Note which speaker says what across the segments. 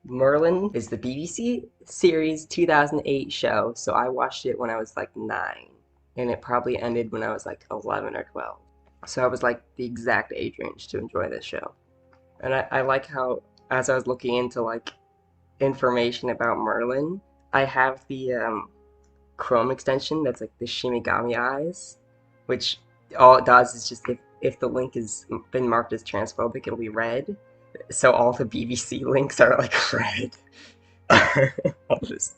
Speaker 1: Merlin is the BBC series 2008 show, so I watched it when I was like 9, and it probably ended when I was like 11 or 12. So I was like the exact age range to enjoy this show. And I like how, as I was looking into like information about Merlin, I have the Chrome extension that's like the Shimigami eyes, which all it does is just if the link has been marked as transphobic, it'll be red. So all the BBC links are like red. all this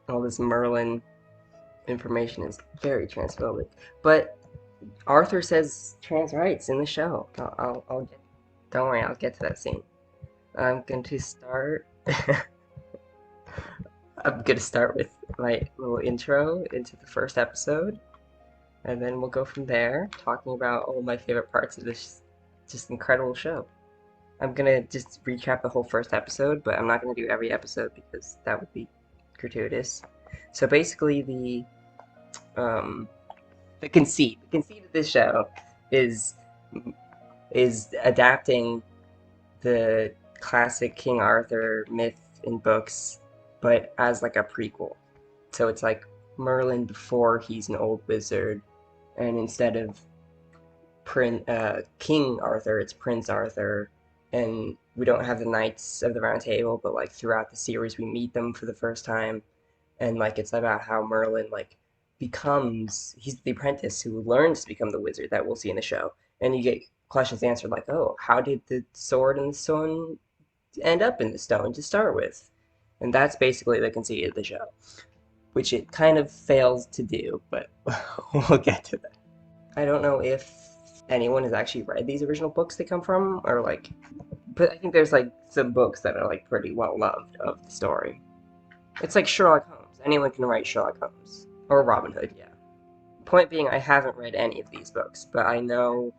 Speaker 1: all this Merlin information is very transphobic. But Arthur says trans rights in the show. I'll get. Don't worry, I'll get to that scene. I'm going to start. I'm going to start with my little intro into the first episode, and then we'll go from there, talking about all my favorite parts of this just incredible show. I'm gonna just recap the whole first episode, but I'm not gonna do every episode because that would be gratuitous. So basically, um, the conceit of this show is is adapting the classic King Arthur myth in books, but as like a prequel. So it's like Merlin before he's an old wizard, and instead of King Arthur, it's Prince Arthur, and we don't have the Knights of the Round Table, but like throughout the series we meet them for the first time, and like it's about how Merlin like he's the apprentice who learns to become the wizard that we'll see in the show, and you get questions answered like, oh, how did the sword and the stone end up in the stone to start with? And that's basically the conceit of the show, which it kind of fails to do, but we'll get to that. I don't know if anyone has actually read these original books they come from, or like, but I think there's like some books that are like pretty well loved of the story. It's like Sherlock Holmes. Anyone can write Sherlock Holmes or Robin Hood. Yeah. Point being, I haven't read any of these books, but I know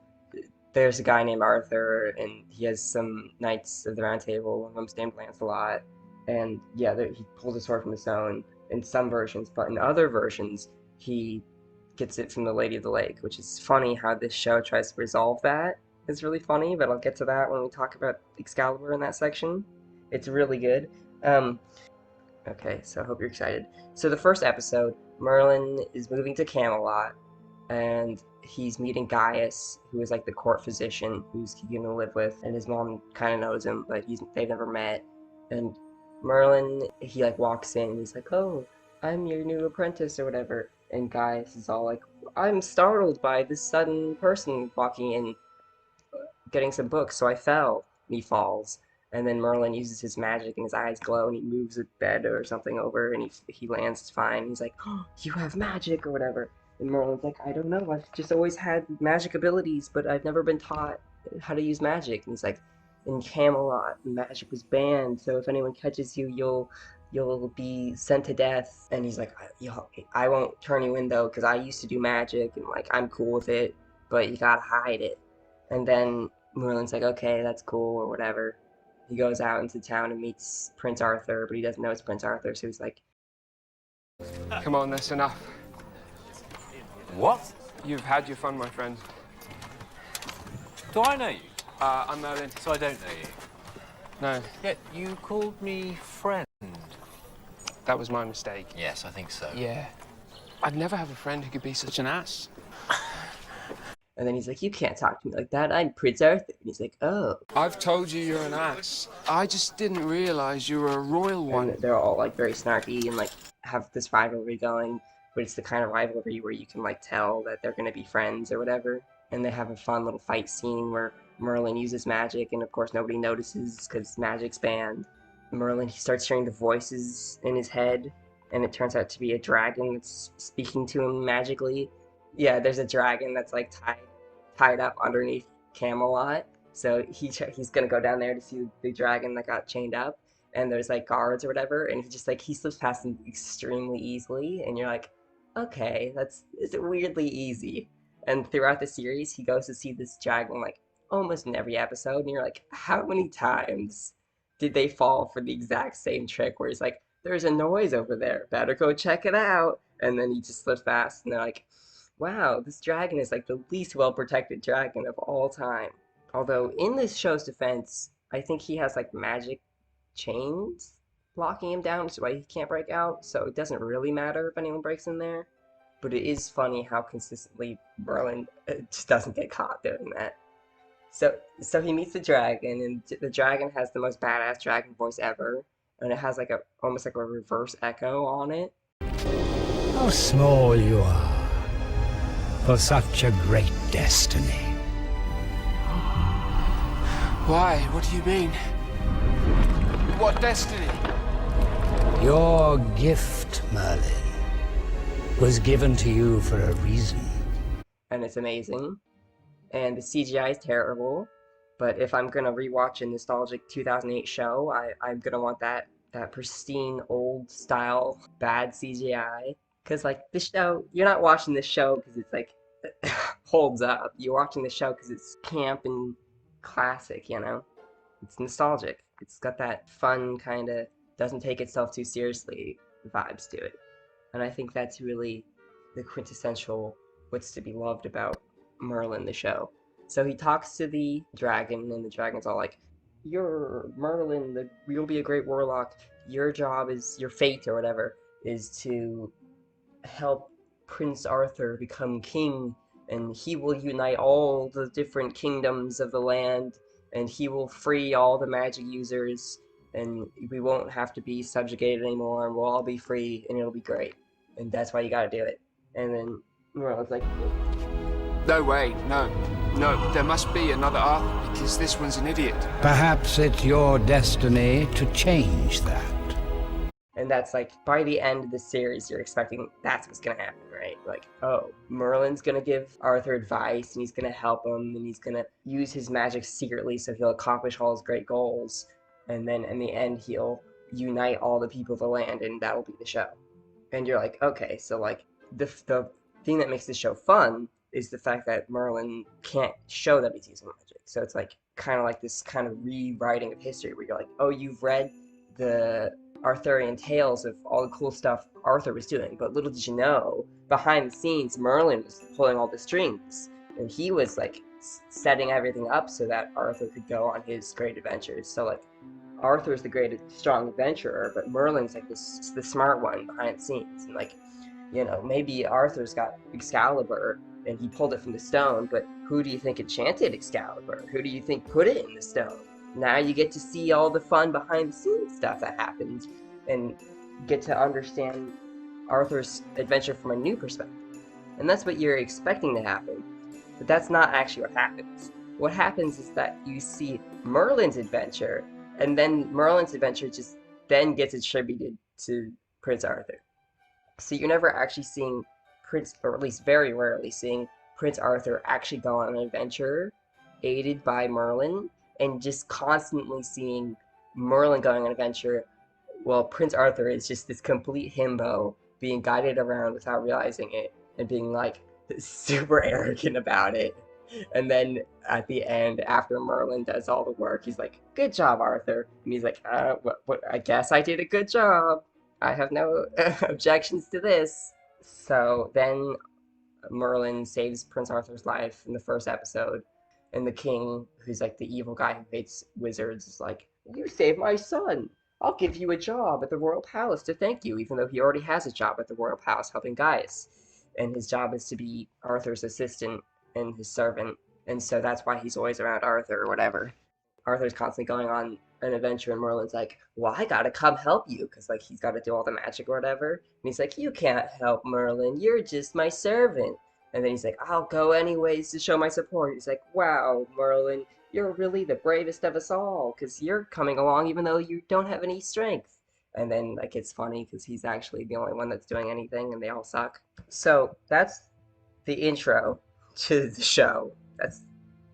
Speaker 1: there's a guy named Arthur, and he has some Knights of the Round Table. One of them's named Lancelot, and yeah, he pulls a sword from the stone in some versions, but in other versions, he gets it from the Lady of the Lake, which is funny how this show tries to resolve that. It's really funny, but I'll get to that when we talk about Excalibur in that section. It's really good. Um, okay, so I hope you're excited. So the first episode, Merlin is moving to Camelot, and he's meeting Gaius, who is like the court physician who's gonna live with, and his mom kind of knows him, but they've never met. And Merlin, he like walks in, and he's like, "Oh, I'm your new apprentice or whatever." And Gaius is all like, "I'm startled by this sudden person walking in, getting some books, so I fell." And he falls. And then Merlin uses his magic and his eyes glow and he moves a bed or something over and he lands fine. He's like, "Oh, you have magic," or whatever. And Merlin's like, "I don't know. I've just always had magic abilities, but I've never been taught how to use magic." And he's like, "In Camelot, magic was banned, so if anyone catches you, you'll be sent to death." And he's like, I won't turn you in though, because I used to do magic and like I'm cool with it, but you gotta hide it." And then Merlin's like, "Okay, that's cool," or whatever. He goes out into town and meets Prince Arthur, but he doesn't know it's Prince Arthur, so he's like,
Speaker 2: Come on, that's enough.
Speaker 3: What?
Speaker 2: You've had your fun, my friend.
Speaker 3: Do I know you?
Speaker 2: I'm Merlin.
Speaker 3: So I don't know you.
Speaker 2: No,
Speaker 3: Yet you called me friend.
Speaker 2: that was my mistake.
Speaker 3: Yes, I think so.
Speaker 2: Yeah. I'd never have a friend who could be such an ass.
Speaker 1: and then he's like, "You can't talk to me like that. I'm Prince Arthur." And he's like, "Oh."
Speaker 2: I've told you you're an ass. I just didn't realize you were a royal one.
Speaker 1: And they're all like very snarky and like have this rivalry going, but it's the kind of rivalry where you can like tell that they're gonna be friends or whatever. And they have a fun little fight scene where Merlin uses magic, and of course nobody notices because magic's banned. Merlin, he starts hearing the voices in his head, and it turns out to be a dragon that's speaking to him magically. Yeah, there's a dragon that's like tied up underneath Camelot. So he's gonna go down there to see the dragon that got chained up, and there's like guards or whatever, and he slips past them extremely easily, and you're like, okay, it's weirdly easy. And throughout the series, he goes to see this dragon like almost in every episode, and you're like, how many times did they fall for the exact same trick where he's like, "There's a noise over there, better go check it out," and then he just slips past, and they're like, "Wow, this dragon is like the least well protected dragon of all time." Although in this show's defense, I think he has like magic chains locking him down, which is why he can't break out. So it doesn't really matter if anyone breaks in there. But it is funny how consistently Merlin just doesn't get caught doing that. So he meets the dragon, and the dragon has the most badass dragon voice ever, and it has like a almost like a reverse echo on it.
Speaker 4: How small you are for such a great destiny.
Speaker 2: Why? What do you mean? What destiny?
Speaker 4: Your gift, Merlin, was given to you for a reason.
Speaker 1: And it's amazing. And the CGI is terrible, but if I'm gonna rewatch a nostalgic 2008 show, I'm gonna want that pristine old style bad CGI. Cause like this show, you're not watching this show because it's like holds up. You're watching the show because it's camp and classic, you know? It's nostalgic. It's got that fun kind of doesn't take itself too seriously vibes to it. And I think that's really the quintessential what's to be loved about Merlin the show. So he talks to the dragon, and the dragon's all like, "You're Merlin. You'll be a great warlock. Your job is your fate or whatever is to help Prince Arthur become king, and he will unite all the different kingdoms of the land, and he will free all the magic users, and we won't have to be subjugated anymore, and we'll all be free, and it'll be great. And that's why you gotta do it." And then Merlin's like,
Speaker 2: No way, no. No, there must be another Arthur, because this one's an idiot.
Speaker 4: Perhaps it's your destiny to change that.
Speaker 1: and that's like, by the end of the series, you're expecting that's what's gonna happen, right? Like, oh, Merlin's gonna give Arthur advice, and he's gonna help him, and he's gonna use his magic secretly so he'll accomplish all his great goals, and then in the end, he'll unite all the people of the land, and that'll be the show. And you're like, okay, so like, the thing that makes the show fun is the fact that Merlin can't show that he's using magic. So it's like kind of like this kind of rewriting of history where you're like, oh, you've read the Arthurian tales of all the cool stuff Arthur was doing, but little did you know, behind the scenes, Merlin was pulling all the strings, and he was like setting everything up so that Arthur could go on his great adventures. So like, Arthur's the great, strong adventurer, but Merlin's like the smart one behind the scenes, and like, you know, maybe Arthur's got Excalibur and he pulled it from the stone, but who do you think enchanted Excalibur? Who do you think put it in the stone? Now you get to see all the fun behind the scenes stuff that happened and get to understand Arthur's adventure from a new perspective. And that's what you're expecting to happen, but that's not actually what happens. What happens is that you see Merlin's adventure, and then Merlin's adventure just then gets attributed to Prince Arthur. So you're never actually seeing Prince, or at least very rarely seeing Prince Arthur actually go on an adventure aided by Merlin, and just constantly seeing Merlin going on an adventure while Prince Arthur is just this complete himbo being guided around without realizing it and being like super arrogant about it. And then at the end, after Merlin does all the work, he's like, "Good job, Arthur." And he's like, what, I guess I did a good job. I have no objections to this." So then Merlin saves Prince Arthur's life in the first episode, and the king, who's like the evil guy who hates wizards, is like, "You saved my son. I'll give you a job at the royal palace to thank you," even though he already has a job at the royal palace helping Gaius. And his job is to be Arthur's assistant and his servant, and so that's why he's always around Arthur or whatever. Arthur's constantly going on an adventure, and Merlin's like, "Well, I gotta come help you," because like he's got to do all the magic or whatever. And he's like, "You can't help, Merlin. You're just my servant." And then he's like, "I'll go anyways to show my support." He's like, "Wow, Merlin, you're really the bravest of us all, because you're coming along even though you don't have any strength." And then like it's funny because he's actually the only one that's doing anything, and they all suck. So that's the intro to the show. That's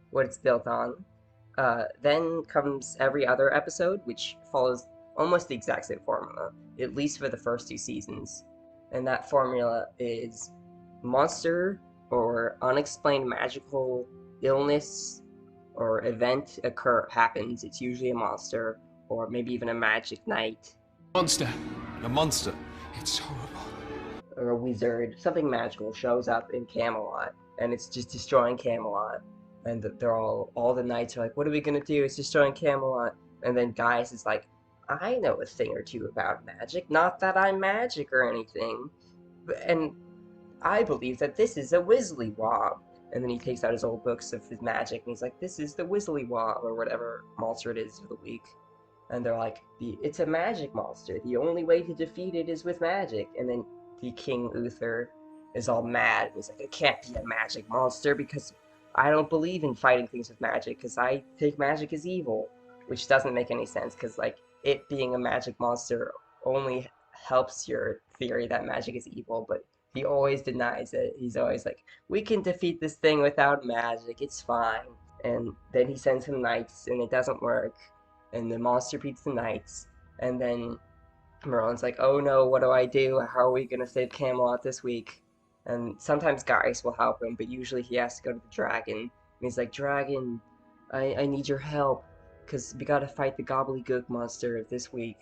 Speaker 1: what it's built on. Then comes every other episode, which follows almost the exact same formula, at least for the first two seasons. And that formula is monster or unexplained magical illness or event happens. It's usually a monster or maybe even a magic knight.
Speaker 2: Monster.
Speaker 3: A monster.
Speaker 2: It's horrible.
Speaker 1: Or a wizard, something magical shows up in Camelot, and it's just destroying Camelot. And they're all the knights are like, "What are we gonna do? It's destroying Camelot." And then Gaius is like, I know a thing or two about magic. Not that I'm magic or anything. And I believe that this is a Wizzly-Wob. And then he takes out his old books of his magic, and he's like, this is the Wizzly-Wob, or whatever monster it is for the week. And they're like, it's a magic monster. The only way to defeat it is with magic. And then the King Uther is all mad. He's like, it can't be a magic monster because I don't believe in fighting things with magic because I think magic is evil. Which doesn't make any sense because, like, it being a magic monster only helps your theory that magic is evil, but he always denies it. He's always like, we can defeat this thing without magic, it's fine. And then he sends him knights, and it doesn't work. And the monster beats the knights. And then Merlin's like, oh no, what do I do? How are we gonna save Camelot this week? And sometimes guys will help him, but usually he has to go to the dragon. And he's like, Dragon, I need your help, because we gotta fight the gobbledygook monster this week.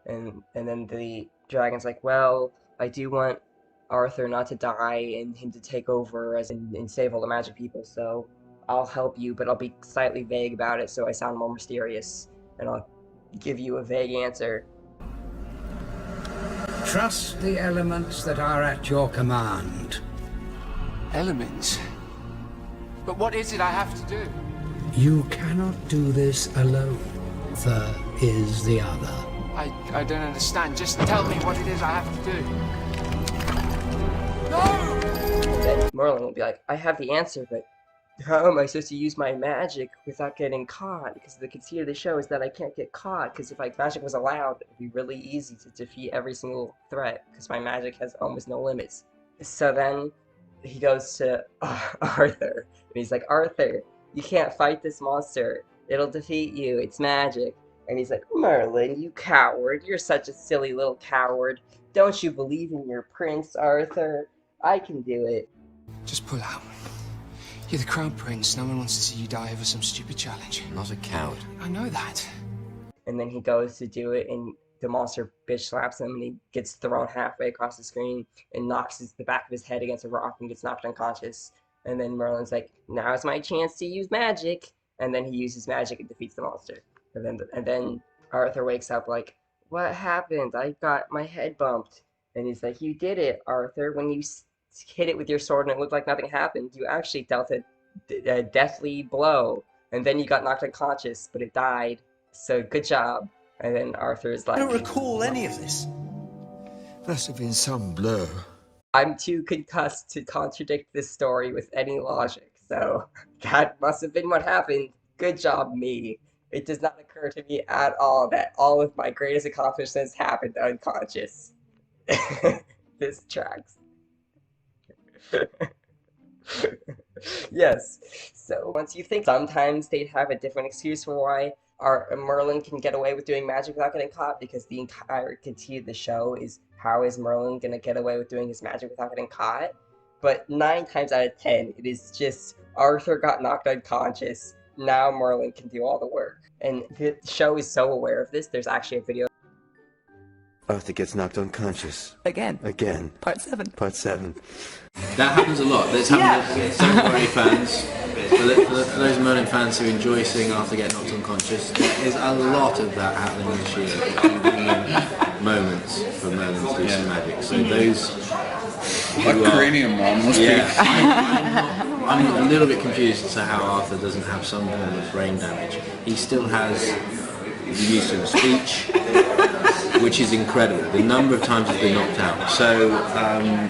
Speaker 1: And then the dragon's like, well, I do want Arthur not to die and him to take over and save all the magic people, so I'll help you, but I'll be slightly vague about it so I sound more mysterious, and I'll give you a vague answer.
Speaker 4: Trust the elements that are at your command.
Speaker 2: Elements? But what is it I have to do?
Speaker 4: You cannot do this alone. There is the other.
Speaker 2: I don't understand. Just tell me what it is I have to do. No!
Speaker 1: Then Merlin will be like, I have the answer, but how am I supposed to use my magic without getting caught? Because the conceit of the show is that I can't get caught, because if like magic was allowed, it would be really easy to defeat every single threat, because my magic has almost no limits. So then he goes to Arthur, and he's like, Arthur, you can't fight this monster. It'll defeat you. It's magic. And he's like, Merlin, you coward. You're such a silly little coward. Don't you believe in your prince, Arthur? I can do it.
Speaker 2: Just pull out. You're the crown prince. No one wants to see you die over some stupid challenge.
Speaker 3: Not a coward.
Speaker 2: I know that.
Speaker 1: And then he goes to do it, and the monster bitch slaps him, and he gets thrown halfway across the screen and knocks the back of his head against a rock and gets knocked unconscious. And then Merlin's like, now's my chance to use magic. And then he uses magic and defeats the monster. And then Arthur wakes up like, what happened? I got my head bumped. And he's like, you did it, Arthur. When you hit it with your sword and it looked like nothing happened, you actually dealt a deathly blow. And then you got knocked unconscious, but it died. So good job. And then Arthur's like,
Speaker 5: I don't recall any of this.
Speaker 6: Must have been some blur.
Speaker 1: I'm too concussed to contradict this story with any logic. So that must have been what happened. Good job, me. It does not occur to me at all that all of my greatest accomplishments happened unconscious. This tracks. Yes. So once you think sometimes they'd have a different excuse for why Merlin can get away with doing magic without getting caught, because the entire conceit of the show is how is Merlin gonna get away with doing his magic without getting caught? But 9 times out of 10, it is just Arthur got knocked unconscious. Now Merlin can do all the work. And the show is so aware of this, there's actually a video.
Speaker 6: Arthur gets knocked unconscious.
Speaker 7: Again. Part 7.
Speaker 6: Part 7.
Speaker 8: That happens a lot. That's happened to Don't Worry fans. For those Merlin fans who enjoy seeing Arthur get knocked unconscious, there's a lot of that happening this year. Convenient moments for Merlin to do some magic. So those who cranium almost. Yeah. I'm a little bit confused as to how Arthur doesn't have some form of brain damage. He still has the use of speech, which is incredible. The number of times he's been knocked out. So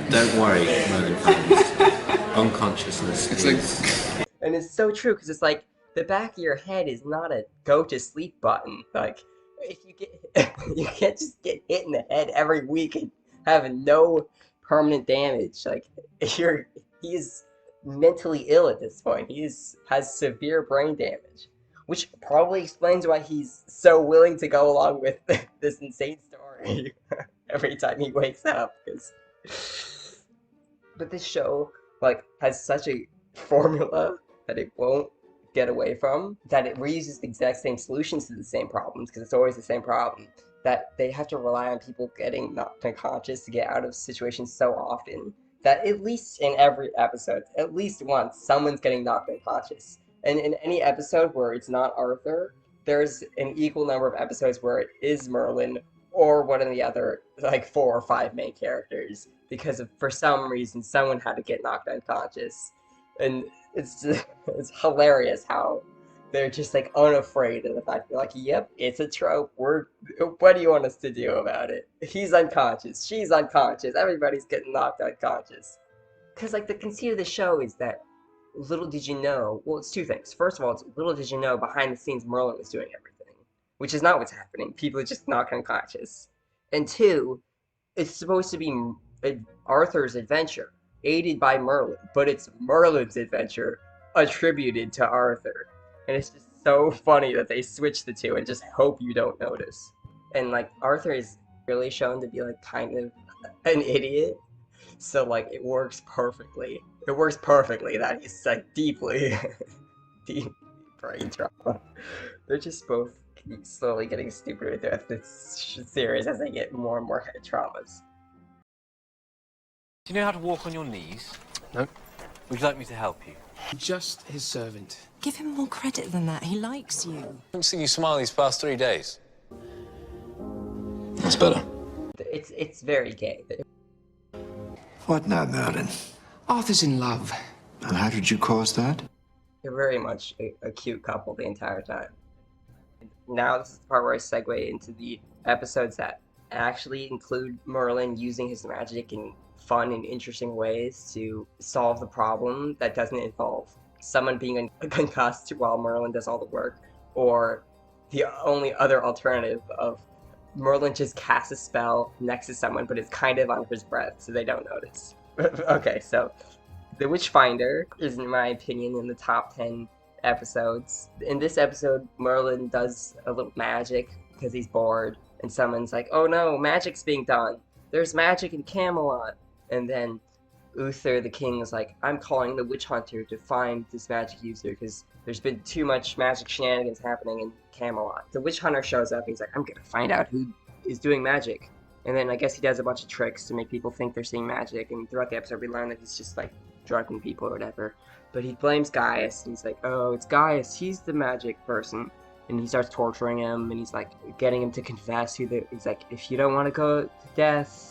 Speaker 8: don't worry, Merlin fans. Unconsciousness.
Speaker 1: And it's so true, because it's like the back of your head is not a go to sleep button. Like if you get, you can't just get hit in the head every week and have no permanent damage. Like he's mentally ill at this point. He has severe brain damage, which probably explains why he's so willing to go along with this insane story every time he wakes up. But this show like has such a formula that it won't get away from, that it reuses the exact same solutions to the same problems, because it's always the same problem, that they have to rely on people getting knocked unconscious to get out of situations so often that at least in every episode, at least once, someone's getting knocked unconscious. And in any episode where it's not Arthur, there's an equal number of episodes where it is Merlin or one of the other like 4 or 5 main characters because for some reason someone had to get knocked unconscious, and it's hilarious how they're just like unafraid of the fact they're like, yep, it's a trope. What do you want us to do about it? He's unconscious, she's unconscious, everybody's getting knocked unconscious. Because like the conceit of the show is that little did you know, well, it's two things. First of all, it's little did you know behind the scenes Merlin was doing everything, which is not what's happening. People are just knocked unconscious. And two, it's supposed to be Arthur's adventure, aided by Merlin, but it's Merlin's adventure attributed to Arthur. And it's just so funny that they switch the two and just hope you don't notice. And like Arthur is really shown to be like kind of an idiot, so like it works perfectly. It works perfectly that he's like deeply, deep brain trauma. They're just both slowly getting stupider throughout this series as they get more and more head traumas.
Speaker 3: Do you know how to walk on your knees?
Speaker 2: No.
Speaker 3: Would you like me to help you?
Speaker 2: Just his servant.
Speaker 7: Give him more credit than that. He likes you.
Speaker 3: I haven't seen you smile these past 3 days.
Speaker 8: That's better.
Speaker 1: It's very gay.
Speaker 6: What now, Merlin?
Speaker 2: Arthur's in love.
Speaker 6: And how did you cause that?
Speaker 1: They're very much a cute couple the entire time. Now this is the part where I segue into the episodes that actually include Merlin using his magic in fun and interesting ways to solve the problem that doesn't involve someone being concussed while Merlin does all the work, or the only other alternative of Merlin just casts a spell next to someone but it's kind of on his breath so they don't notice. Okay, so The Witchfinder is, in my opinion, in the top 10 episodes. In this episode, Merlin does a little magic because he's bored, and someone's like, oh no, magic's being done. There's magic in Camelot. And then Uther the king is like, I'm calling the witch hunter to find this magic user because there's been too much magic shenanigans happening in Camelot. The witch hunter shows up and he's like, I'm gonna find out who is doing magic. And then I guess he does a bunch of tricks to make people think they're seeing magic, and throughout the episode we learn that he's just like drugging people or whatever. But he blames Gaius, and he's like, oh, it's Gaius, he's the magic person. And he starts torturing him, and he's like getting him to confess he's like, if you don't want to go to death,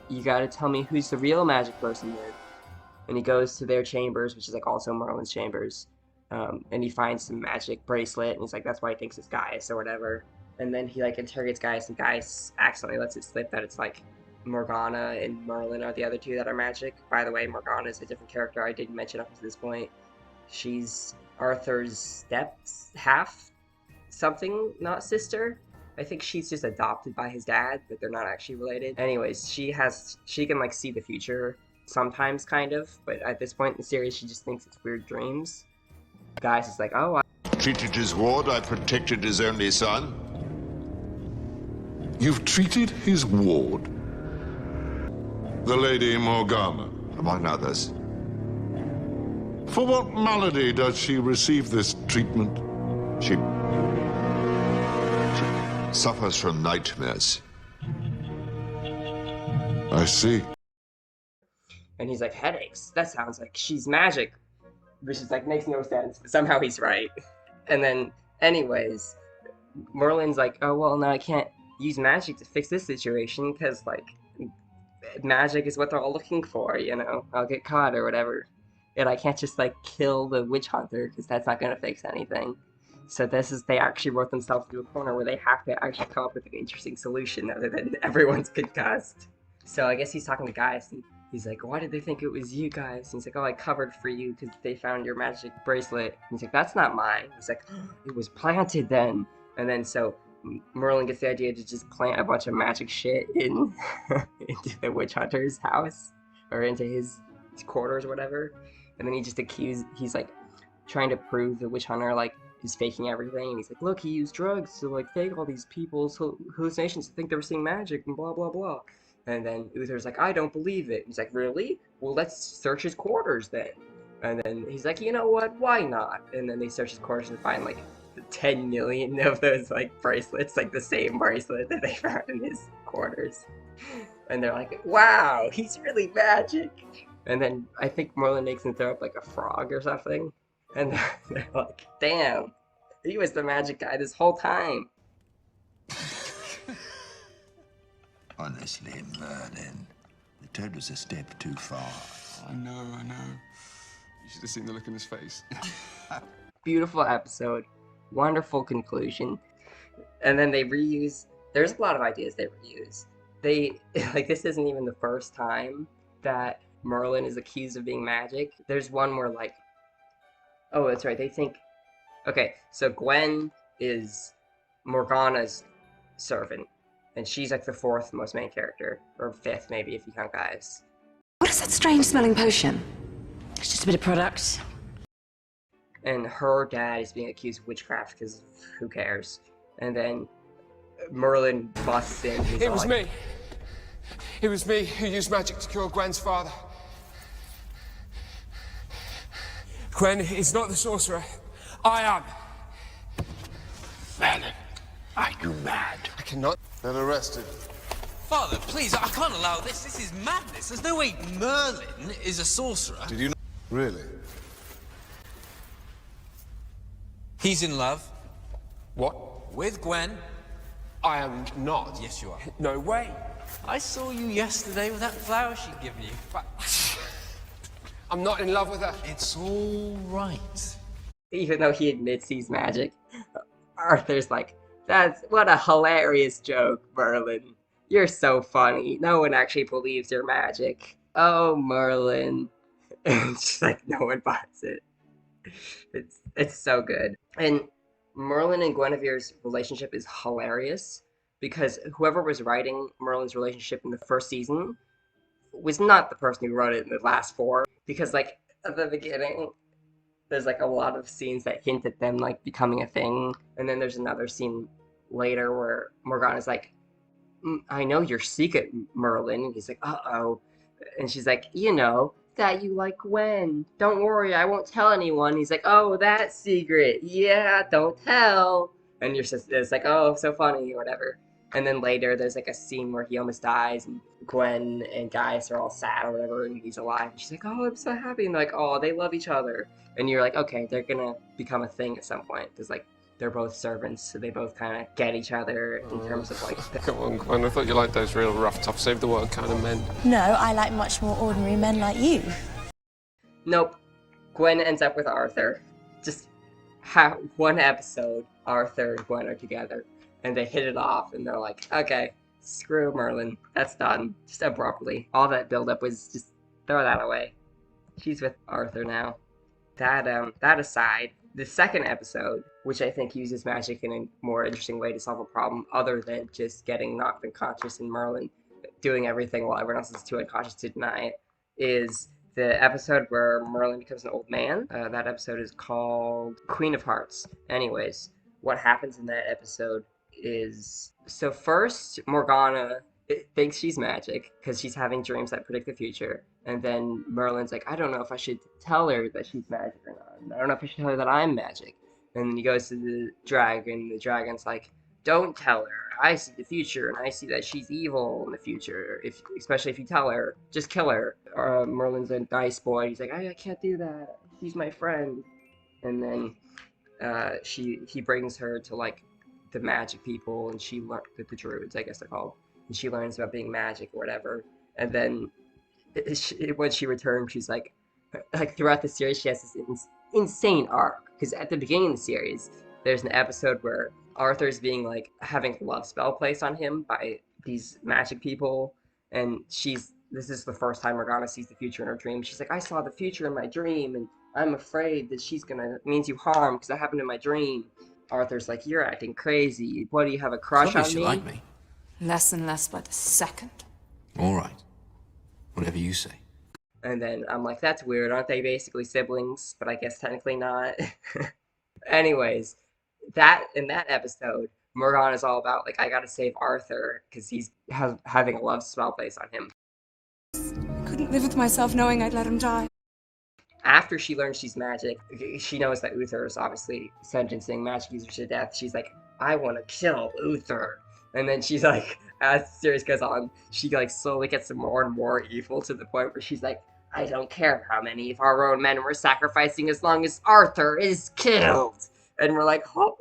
Speaker 1: you gotta tell me who's the real magic person then. And he goes to their chambers, which is like also Merlin's chambers, and he finds some magic bracelet, and he's like, that's why he thinks it's Gaius or whatever. And then he like interrogates Gaius, and Gaius accidentally lets it slip that it's like Morgana and Merlin are the other two that are magic. By the way, Morgana is a different character I didn't mention up to this point. She's Arthur's half something, not sister. I think she's just adopted by his dad, but they're not actually related. Anyways, she can like see the future sometimes, kind of, but at this point in the series, she just thinks it's weird dreams. Gaius is like, oh,
Speaker 5: Treated his ward, I protected his only son. You've treated his ward? The Lady Morgana.
Speaker 6: Among others.
Speaker 5: For what malady does she receive this treatment?
Speaker 6: She suffers from nightmares.
Speaker 5: I see.
Speaker 1: and he's like, headaches? That sounds like she's magic. Which is like, makes no sense, but somehow he's right. And then, anyways, Merlin's like, oh, well, no, I can't use magic to fix this situation, because, like, magic is what they're all looking for, you know? I'll get caught or whatever. And I can't just, like, kill the witch hunter, because that's not going to fix anything. So they actually wrote themselves into a corner where they have to actually come up with an interesting solution other than everyone's concussed. So I guess he's talking to Gaius, and he's like, why did they think it was you guys? And he's like, oh, I covered for you because they found your magic bracelet. And he's like, that's not mine. He's like, oh, it was planted then. And then so Merlin gets the idea to just plant a bunch of magic shit into the witch hunter's house, or into his quarters or whatever. And then he's like trying to prove the witch hunter like is faking everything. And he's like, look, he used drugs to like fake all these people's hallucinations to think they were seeing magic and blah blah blah. And then Uther's like, I don't believe it. He's like, really? Well, let's search his quarters then. And then he's like, you know what? Why not? And then they search his quarters and find like 10 million of those like bracelets, like the same bracelet that they found in his quarters. And they're like, wow, he's really magic. And then I think Merlin makes him throw up like a frog or something. And they're like, damn, He was the magic guy this whole time.
Speaker 6: Honestly, Merlin, the toad was a step too far.
Speaker 2: I know. You should have seen the look in his face.
Speaker 1: Beautiful episode. Wonderful conclusion. And then they reuse. There's a lot of ideas they reuse. They, like, this isn't even the first time that Merlin is accused of being magic. There's one where, like, oh, that's right, they think, okay, so Gwen is Morgana's servant, and she's like the fourth most main character, or fifth maybe if you count guys.
Speaker 7: What is that strange smelling potion? It's just a bit of product.
Speaker 1: And her dad is being accused of witchcraft because who cares? And then Merlin busts in.
Speaker 2: It was me. It was me who used magic to kill Gwen's father. Gwen is not the sorcerer. I am.
Speaker 6: Merlin, are you mad?
Speaker 2: I cannot.
Speaker 5: Then arrested.
Speaker 3: Father, please, I can't allow this. This is madness. There's no way Merlin is a sorcerer.
Speaker 5: Did you not? Really?
Speaker 3: He's in love
Speaker 2: What?
Speaker 3: with Gwen.
Speaker 2: I am not.
Speaker 3: Yes, you are.
Speaker 2: No way.
Speaker 3: I saw you yesterday with that flower she'd given you.
Speaker 2: But I'm not in love with her.
Speaker 3: It's all right.
Speaker 1: Even though he admits he's magic, Arthur's like, that's what a hilarious joke, Merlin. You're so funny. No one actually believes you're magic. Oh, Merlin. It's just like no one buys it. It's so good. And Merlin and Guinevere's relationship is hilarious because whoever was writing Merlin's relationship in the first season was not the person who wrote it in the last four. Because, like, at the beginning, there's, like, a lot of scenes that hint at them, like, becoming a thing. And then there's another scene later where Morgana's like, I know your secret, Merlin. And he's like, uh-oh. And she's like, you know, that you like Gwen. Don't worry, I won't tell anyone. He's like, oh, that secret. Yeah, don't tell. And you're just, it's like, oh, so funny, or whatever. And then later, there's like a scene where he almost dies, and Gwen and Gaius are all sad or whatever, and he's alive. And she's like, oh, I'm so happy. And they're like, oh, they love each other. And you're like, okay, they're gonna become a thing at some point. Because, like, they're both servants, so they both kind of get each other in terms of, like...
Speaker 2: Come on, Gwen. I thought you liked those real rough, tough, save the world kind of men.
Speaker 7: No, I like much more ordinary men like you.
Speaker 1: Nope. Gwen ends up with Arthur. Just one episode, Arthur and Gwen are together. And they hit it off, and they're like, okay, screw Merlin. That's done. Just abruptly. All that buildup was just throw that away. She's with Arthur now. That aside, the second episode, which I think uses magic in a more interesting way to solve a problem other than just getting knocked unconscious and Merlin doing everything while everyone else is too unconscious to deny it, is the episode where Merlin becomes an old man. That episode is called Queen of Hearts. Anyways, what happens in that episode is, so first Morgana thinks she's magic because she's having dreams that predict the future, and then Merlin's like, I don't know if I should tell her that she's magic or not. I don't know if I should tell her that I'm magic. And then he goes to the dragon's like, don't tell her. I see the future, and I see that she's evil in the future. Especially if you tell her, just kill her. Merlin's a nice boy. He's like, I can't do that. She's my friend. And then he brings her to, like, the magic people, and she learned the druids, I guess they're called, and she learns about being magic or whatever. And then when she returns, she's like throughout the series, she has this insane arc. Because at the beginning of the series, there's an episode where Arthur's being like having a love spell placed on him by these magic people, and this is the first time Morgana sees the future in her dream. She's like, I saw the future in my dream, and I'm afraid that she's gonna means you harm because that happened in my dream. Arthur's like, you're acting crazy. What, do you have a crush on me?
Speaker 3: Like me.
Speaker 7: Less and less by the second.
Speaker 3: All right. Whatever you say.
Speaker 1: And then I'm like, that's weird. Aren't they basically siblings? But I guess technically not. Anyways, in that episode, Morgana is all about, like, I gotta save Arthur because he's having a love spell placed on him.
Speaker 7: I couldn't live with myself knowing I'd let him die.
Speaker 1: After she learns she's magic, she knows that Uther is obviously sentencing magic users to death. She's like, I want to kill Uther. And then she's like, as the series goes on, she like slowly gets more and more evil to the point where she's like, I don't care how many of our own men we're sacrificing as long as Arthur is killed. And we're like, oh,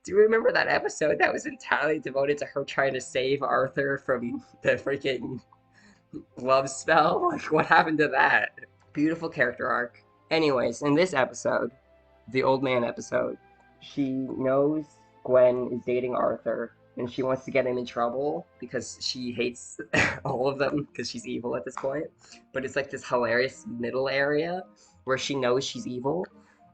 Speaker 1: do you remember that episode that was entirely devoted to her trying to save Arthur from the freaking love spell? Like, what happened to that? Beautiful character arc. Anyways, in this episode, the old man episode, she knows Gwen is dating Arthur, and she wants to get him in trouble because she hates all of them because she's evil at this point. But it's like this hilarious middle area where she knows she's evil,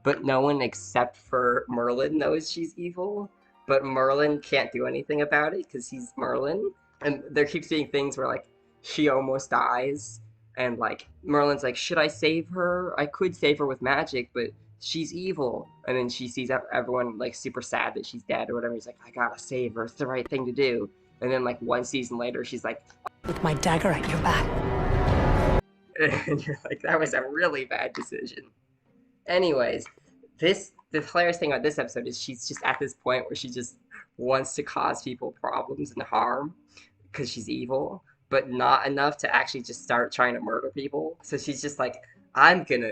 Speaker 1: but no one except for Merlin knows she's evil. But Merlin can't do anything about it because he's Merlin. And there keeps being things where like she almost dies, and like Merlin's like, should I save her? I could save her with magic, but she's evil. And then she sees everyone like super sad that she's dead or whatever. He's like, I gotta save her. It's the right thing to do. And then like one season later, she's like,
Speaker 7: With my dagger at your back.
Speaker 1: and you're like, that was a really bad decision. Anyways, the hilarious thing about this episode is she's just at this point where she just wants to cause people problems and harm because she's evil, but not enough to actually just start trying to murder people. So she's just like, I'm gonna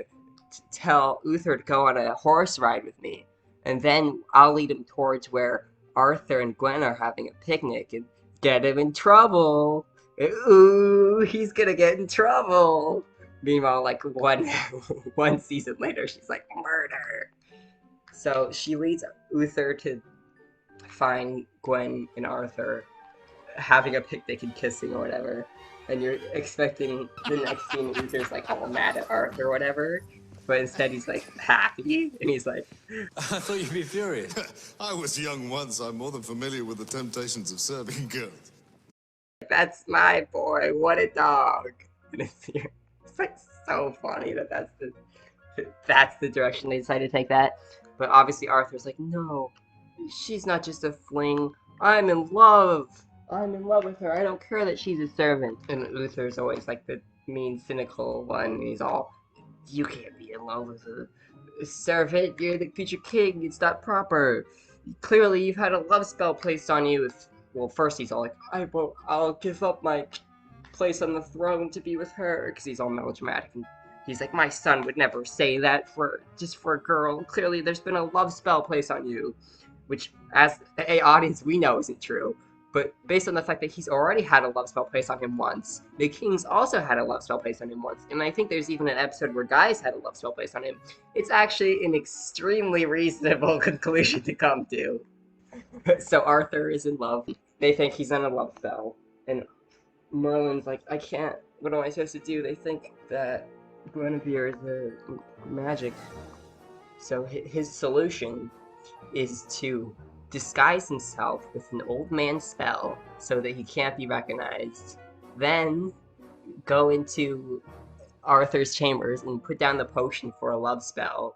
Speaker 1: tell Uther to go on a horse ride with me, and then I'll lead him towards where Arthur and Gwen are having a picnic and get him in trouble. Ooh, he's gonna get in trouble. Meanwhile, like one season later, she's like, murder. So she leads Uther to find Gwen and Arthur having a picnic and kissing or whatever. And you're expecting the next scene Uther's like all mad at Arthur or whatever. But instead he's like happy, and he's like,
Speaker 3: I thought you'd be furious.
Speaker 5: I was young once. I'm more than familiar with the temptations of serving girls.
Speaker 1: that's my boy, what a dog. And it's like so funny that that's the direction they decided to take that. But obviously Arthur's like, no, she's not just a fling. I'm in love. I'm in love with her. I don't care that she's a servant. And Uther's always like the mean, cynical one. And he's all, you can't be in love with a servant. You're the future king. It's not proper. Clearly, you've had a love spell placed on you. Well, first he's all like, I'll give up my place on the throne to be with her, because he's all melodramatic. And he's like, my son would never say that just for a girl. Clearly, there's been a love spell placed on you, which, as a audience, we know isn't true. But based on the fact that he's already had a love spell placed on him once, the Kings also had a love spell placed on him once, and I think there's even an episode where Guy's had a love spell placed on him. It's actually an extremely reasonable conclusion to come to. So Arthur is in love. They think he's on a love spell, and Merlin's like, I can't. What am I supposed to do? They think that Guinevere is a magic. So his solution is to disguise himself with an old man spell so that he can't be recognized. Then go into Arthur's chambers and put down the potion for a love spell.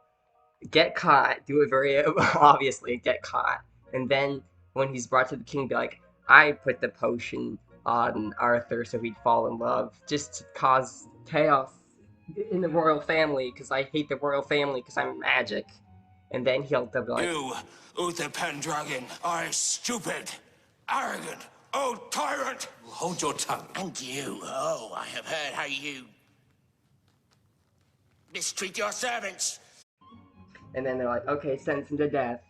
Speaker 1: Get caught, do it very obviously, get caught. And then when he's brought to the king, be like, I put the potion on Arthur so he'd fall in love, just to cause chaos in the royal family, because I hate the royal family because I'm magic. And then he'll be like,
Speaker 2: You, Uther Pendragon, are stupid, arrogant, old tyrant!
Speaker 3: Hold your tongue.
Speaker 2: And you, oh, I have heard how you mistreat your servants.
Speaker 1: and then they're like, okay, sentence him to death.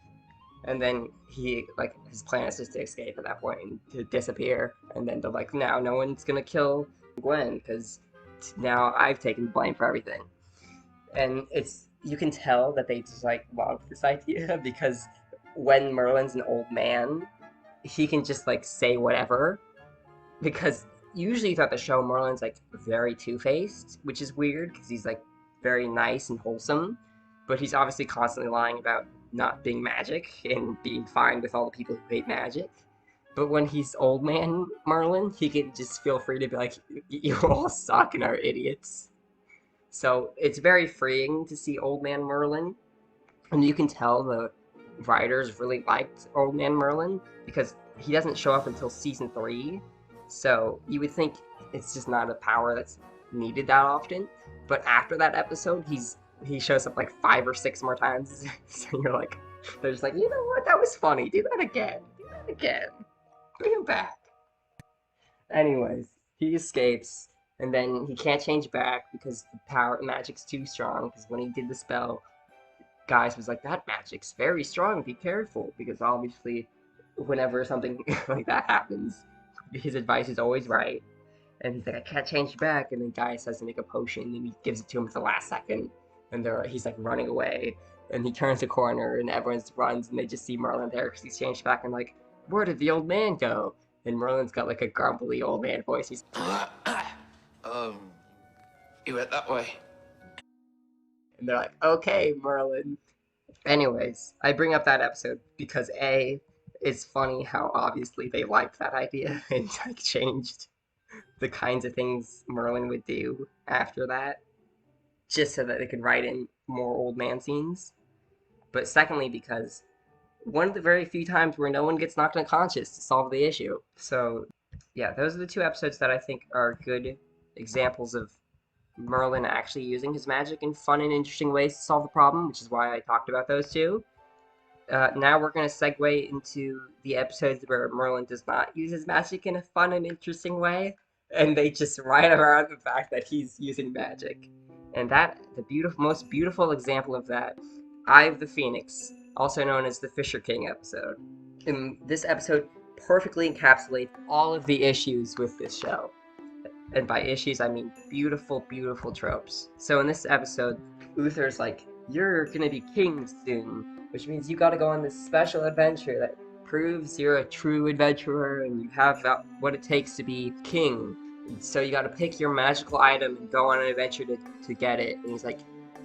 Speaker 1: And then his plan is just to escape at that point and to disappear. And then they're like, now no one's gonna kill Gwen because now I've taken the blame for everything. And you can tell that they just like love this idea because when Merlin's an old man, he can just like say whatever. Because usually throughout the show, Merlin's like very two-faced, which is weird because he's like very nice and wholesome, but he's obviously constantly lying about not being magic and being fine with all the people who hate magic. But when he's old man Merlin, he can just feel free to be like, you all suck and are idiots. So it's very freeing to see old man Merlin, and you can tell the writers really liked old man Merlin because he doesn't show up until season 3. So you would think it's just not a power that's needed that often. But after that episode, he shows up like 5 or 6 more times. So you're like, they're just like, you know what? That was funny. Do that again. Do that again. Bring him back. Anyways, he escapes, and then he can't change back because the magic's too strong. Because when he did the spell, Gaius was like, that magic's very strong, be careful, because obviously whenever something like that happens, his advice is always right. And he's like, I can't change you back. And then Gaius has to make a potion, and he gives it to him at the last second. And he's like running away, and he turns the corner, and everyone runs, and they just see Merlin there because he's changed back, and like, where did the old man go? And Merlin's got like a grumbly old man voice. He's
Speaker 2: He went that way.
Speaker 1: and they're like, okay, Merlin. Anyways, I bring up that episode because A, it's funny how obviously they liked that idea and like changed the kinds of things Merlin would do after that, just so that they could write in more old man scenes. But secondly, because one of the very few times where no one gets knocked unconscious to solve the issue. So, yeah, those are the two episodes that I think are good examples of Merlin actually using his magic in fun and interesting ways to solve the problem, which is why I talked about those two. Now we're going to segue into the episodes where Merlin does not use his magic in a fun and interesting way, and they just write around the fact that he's using magic. And the most beautiful example of that, Eye of the Phoenix, also known as the Fisher King episode. And this episode perfectly encapsulates all of the issues with this show. And by issues, I mean beautiful, beautiful tropes. So in this episode, Uther's like, you're gonna be king soon, which means you gotta go on this special adventure that proves you're a true adventurer and you have what it takes to be king. And so you gotta pick your magical item and go on an adventure to get it. And he's like,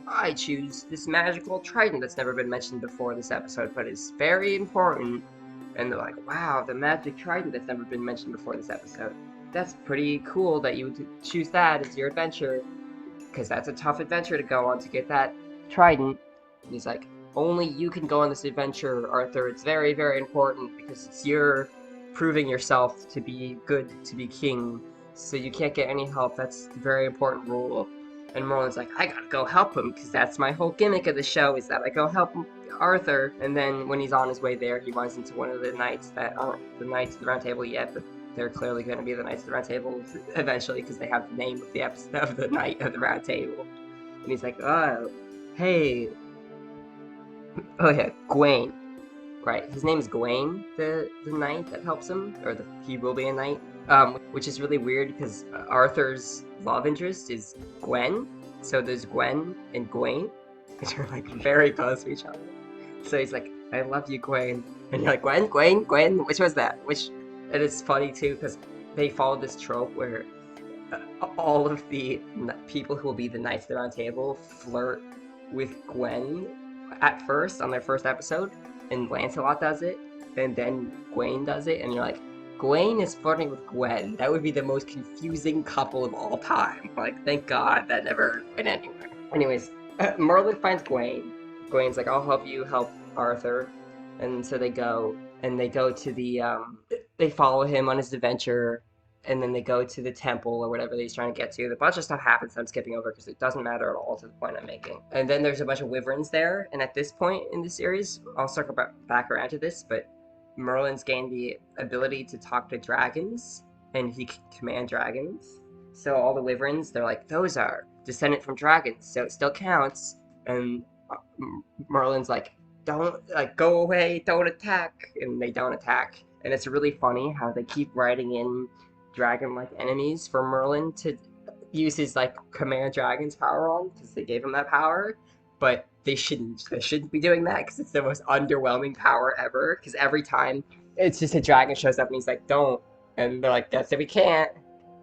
Speaker 1: I choose this magical trident that's never been mentioned before this episode, but it's very important. And they're like, wow, the magic trident that's never been mentioned before this episode. That's pretty cool that you would choose that as your adventure, because that's a tough adventure to go on to get that trident. And he's like, only you can go on this adventure, Arthur. It's very, very important because it's your proving yourself to be good, to be king. So you can't get any help. That's a very important rule. And Merlin's like, I gotta go help him because that's my whole gimmick of the show is that I go help Arthur. And then when he's on his way there, he runs into one of the knights that aren't the Knights of the Round Table yet, but they're clearly going to be the Knights of the Round Table eventually because they have the name of the episode of the Knight of the Round Table. And he's like, oh, hey. Oh, yeah, Gawain. Right, his name is Gawain, the knight that helps him, or he will be a knight. Which is really weird because Arthur's love interest is Gwen. So there's Gwen and Gawain, which are like very close to each other. So he's like, I love you, Gawain. And you're like, Gwen? Which was that? And it's funny too because they follow this trope where all of the people who will be the Knights of the Round Table flirt with Gwen at first on their first episode, and Lancelot does it, and then Gawain does it, and you're like, Gawain is flirting with Gwen. That would be the most confusing couple of all time. Like, thank God that never went anywhere. Anyways, Merlin finds Gawain. Gawain's like, I'll help you help Arthur. And so they go to the, they follow him on his adventure, and then they go to the temple or whatever that he's trying to get to. A bunch of stuff happens that I'm skipping over because it doesn't matter at all to the point I'm making. And then there's a bunch of wyverns there, and at this point in the series, I'll circle back around to this, but Merlin's gained the ability to talk to dragons, and he can command dragons. So all the wyverns, they're like, those are descendant from dragons, so it still counts. And Merlin's like, don't, like, go away, don't attack, and they don't attack. And it's really funny how they keep writing in dragon-like enemies for Merlin to use his, like, command dragons power on, because they gave him that power, but they shouldn't be doing that, because it's the most underwhelming power ever, because every time it's just a dragon shows up and he's like, don't, and they're like, that's it, we can't,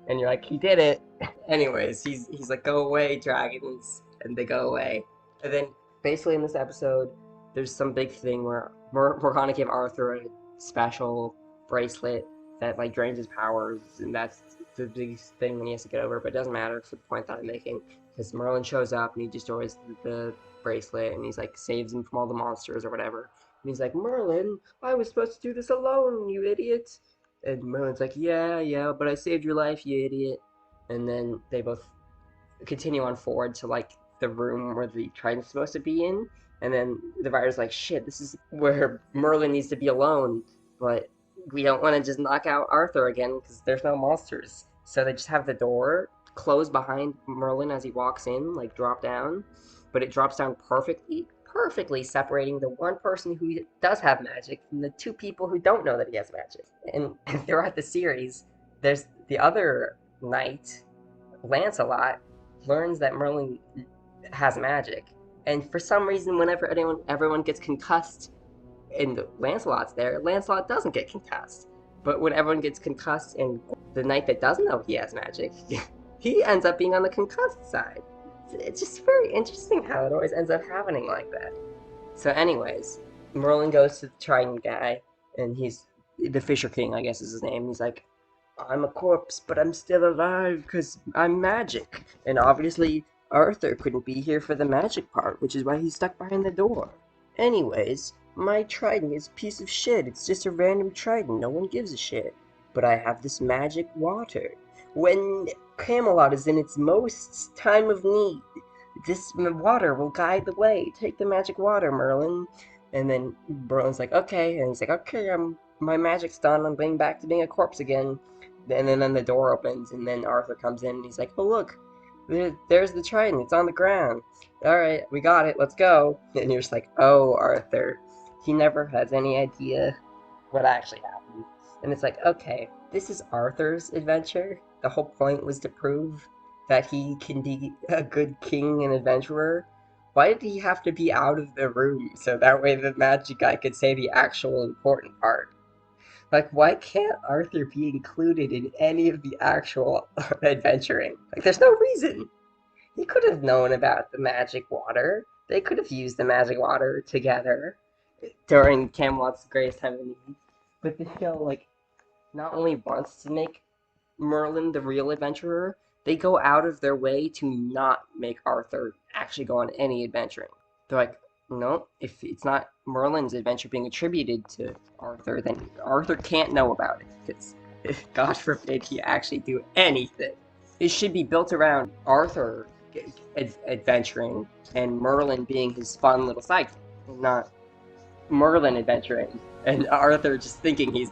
Speaker 1: and you're like, he did it. Anyways, he's like, go away, dragons, and they go away. And then, basically in this episode, there's some big thing where we're gonna give Arthur a special bracelet that like drains his powers, and that's the biggest thing that he has to get over, but it doesn't matter for the point that I'm making, because Merlin shows up and he destroys the bracelet, and he's like saves him from all the monsters or whatever, and he's like, Merlin, I was supposed to do this alone, you idiot. And Merlin's like, yeah, but I saved your life, you idiot. And then they both continue on forward to like the room where the trident's supposed to be in, and then the writer's like, shit, this is where Merlin needs to be alone, but we don't want to just knock out Arthur again because there's no monsters. So they just have the door closed behind Merlin as he walks in, like drop down, but it drops down perfectly perfectly separating the one person who does have magic from the two people who don't know that he has magic. And throughout the series, there's the other knight, Lancelot, learns that Merlin has magic. And for some reason, whenever everyone gets concussed and Lancelot's there, Lancelot doesn't get concussed. But when everyone gets concussed and the knight that doesn't know he has magic, he ends up being on the concussed side. It's just very interesting how it always ends up happening like that. So, anyways, Merlin goes to the Trident guy, and he's the Fisher King, I guess is his name. He's like, I'm a corpse, but I'm still alive because I'm magic. And obviously, Arthur couldn't be here for the magic part, which is why he's stuck behind the door. Anyways, my trident is a piece of shit. It's just a random trident. No one gives a shit. But I have this magic water. When Camelot is in its most time of need, this water will guide the way. Take the magic water, Merlin. And then Merlin's like, okay. And he's like, okay, my magic's done. I'm going back to being a corpse again. And then the door opens, and then Arthur comes in, and he's like, oh, look. There's the trident. It's on the ground. All right, we got it. Let's go. And you're just like, oh, Arthur. He never has any idea what actually happened. And it's like, okay, this is Arthur's adventure. The whole point was to prove that he can be a good king and adventurer. Why did he have to be out of the room so that way the magic guy could say the actual important part? Like, why can't Arthur be included in any of the actual adventuring? Like, there's no reason. He could have known about the magic water. They could have used the magic water together during Camelot's greatest time of need. But the show, like, not only wants to make Merlin the real adventurer, they go out of their way to not make Arthur actually go on any adventuring. They're like, no, if it's not Merlin's adventure being attributed to Arthur, then Arthur can't know about it, because God forbid he actually do anything. It should be built around Arthur adventuring and Merlin being his fun little sidekick, not Merlin adventuring and Arthur just thinking he's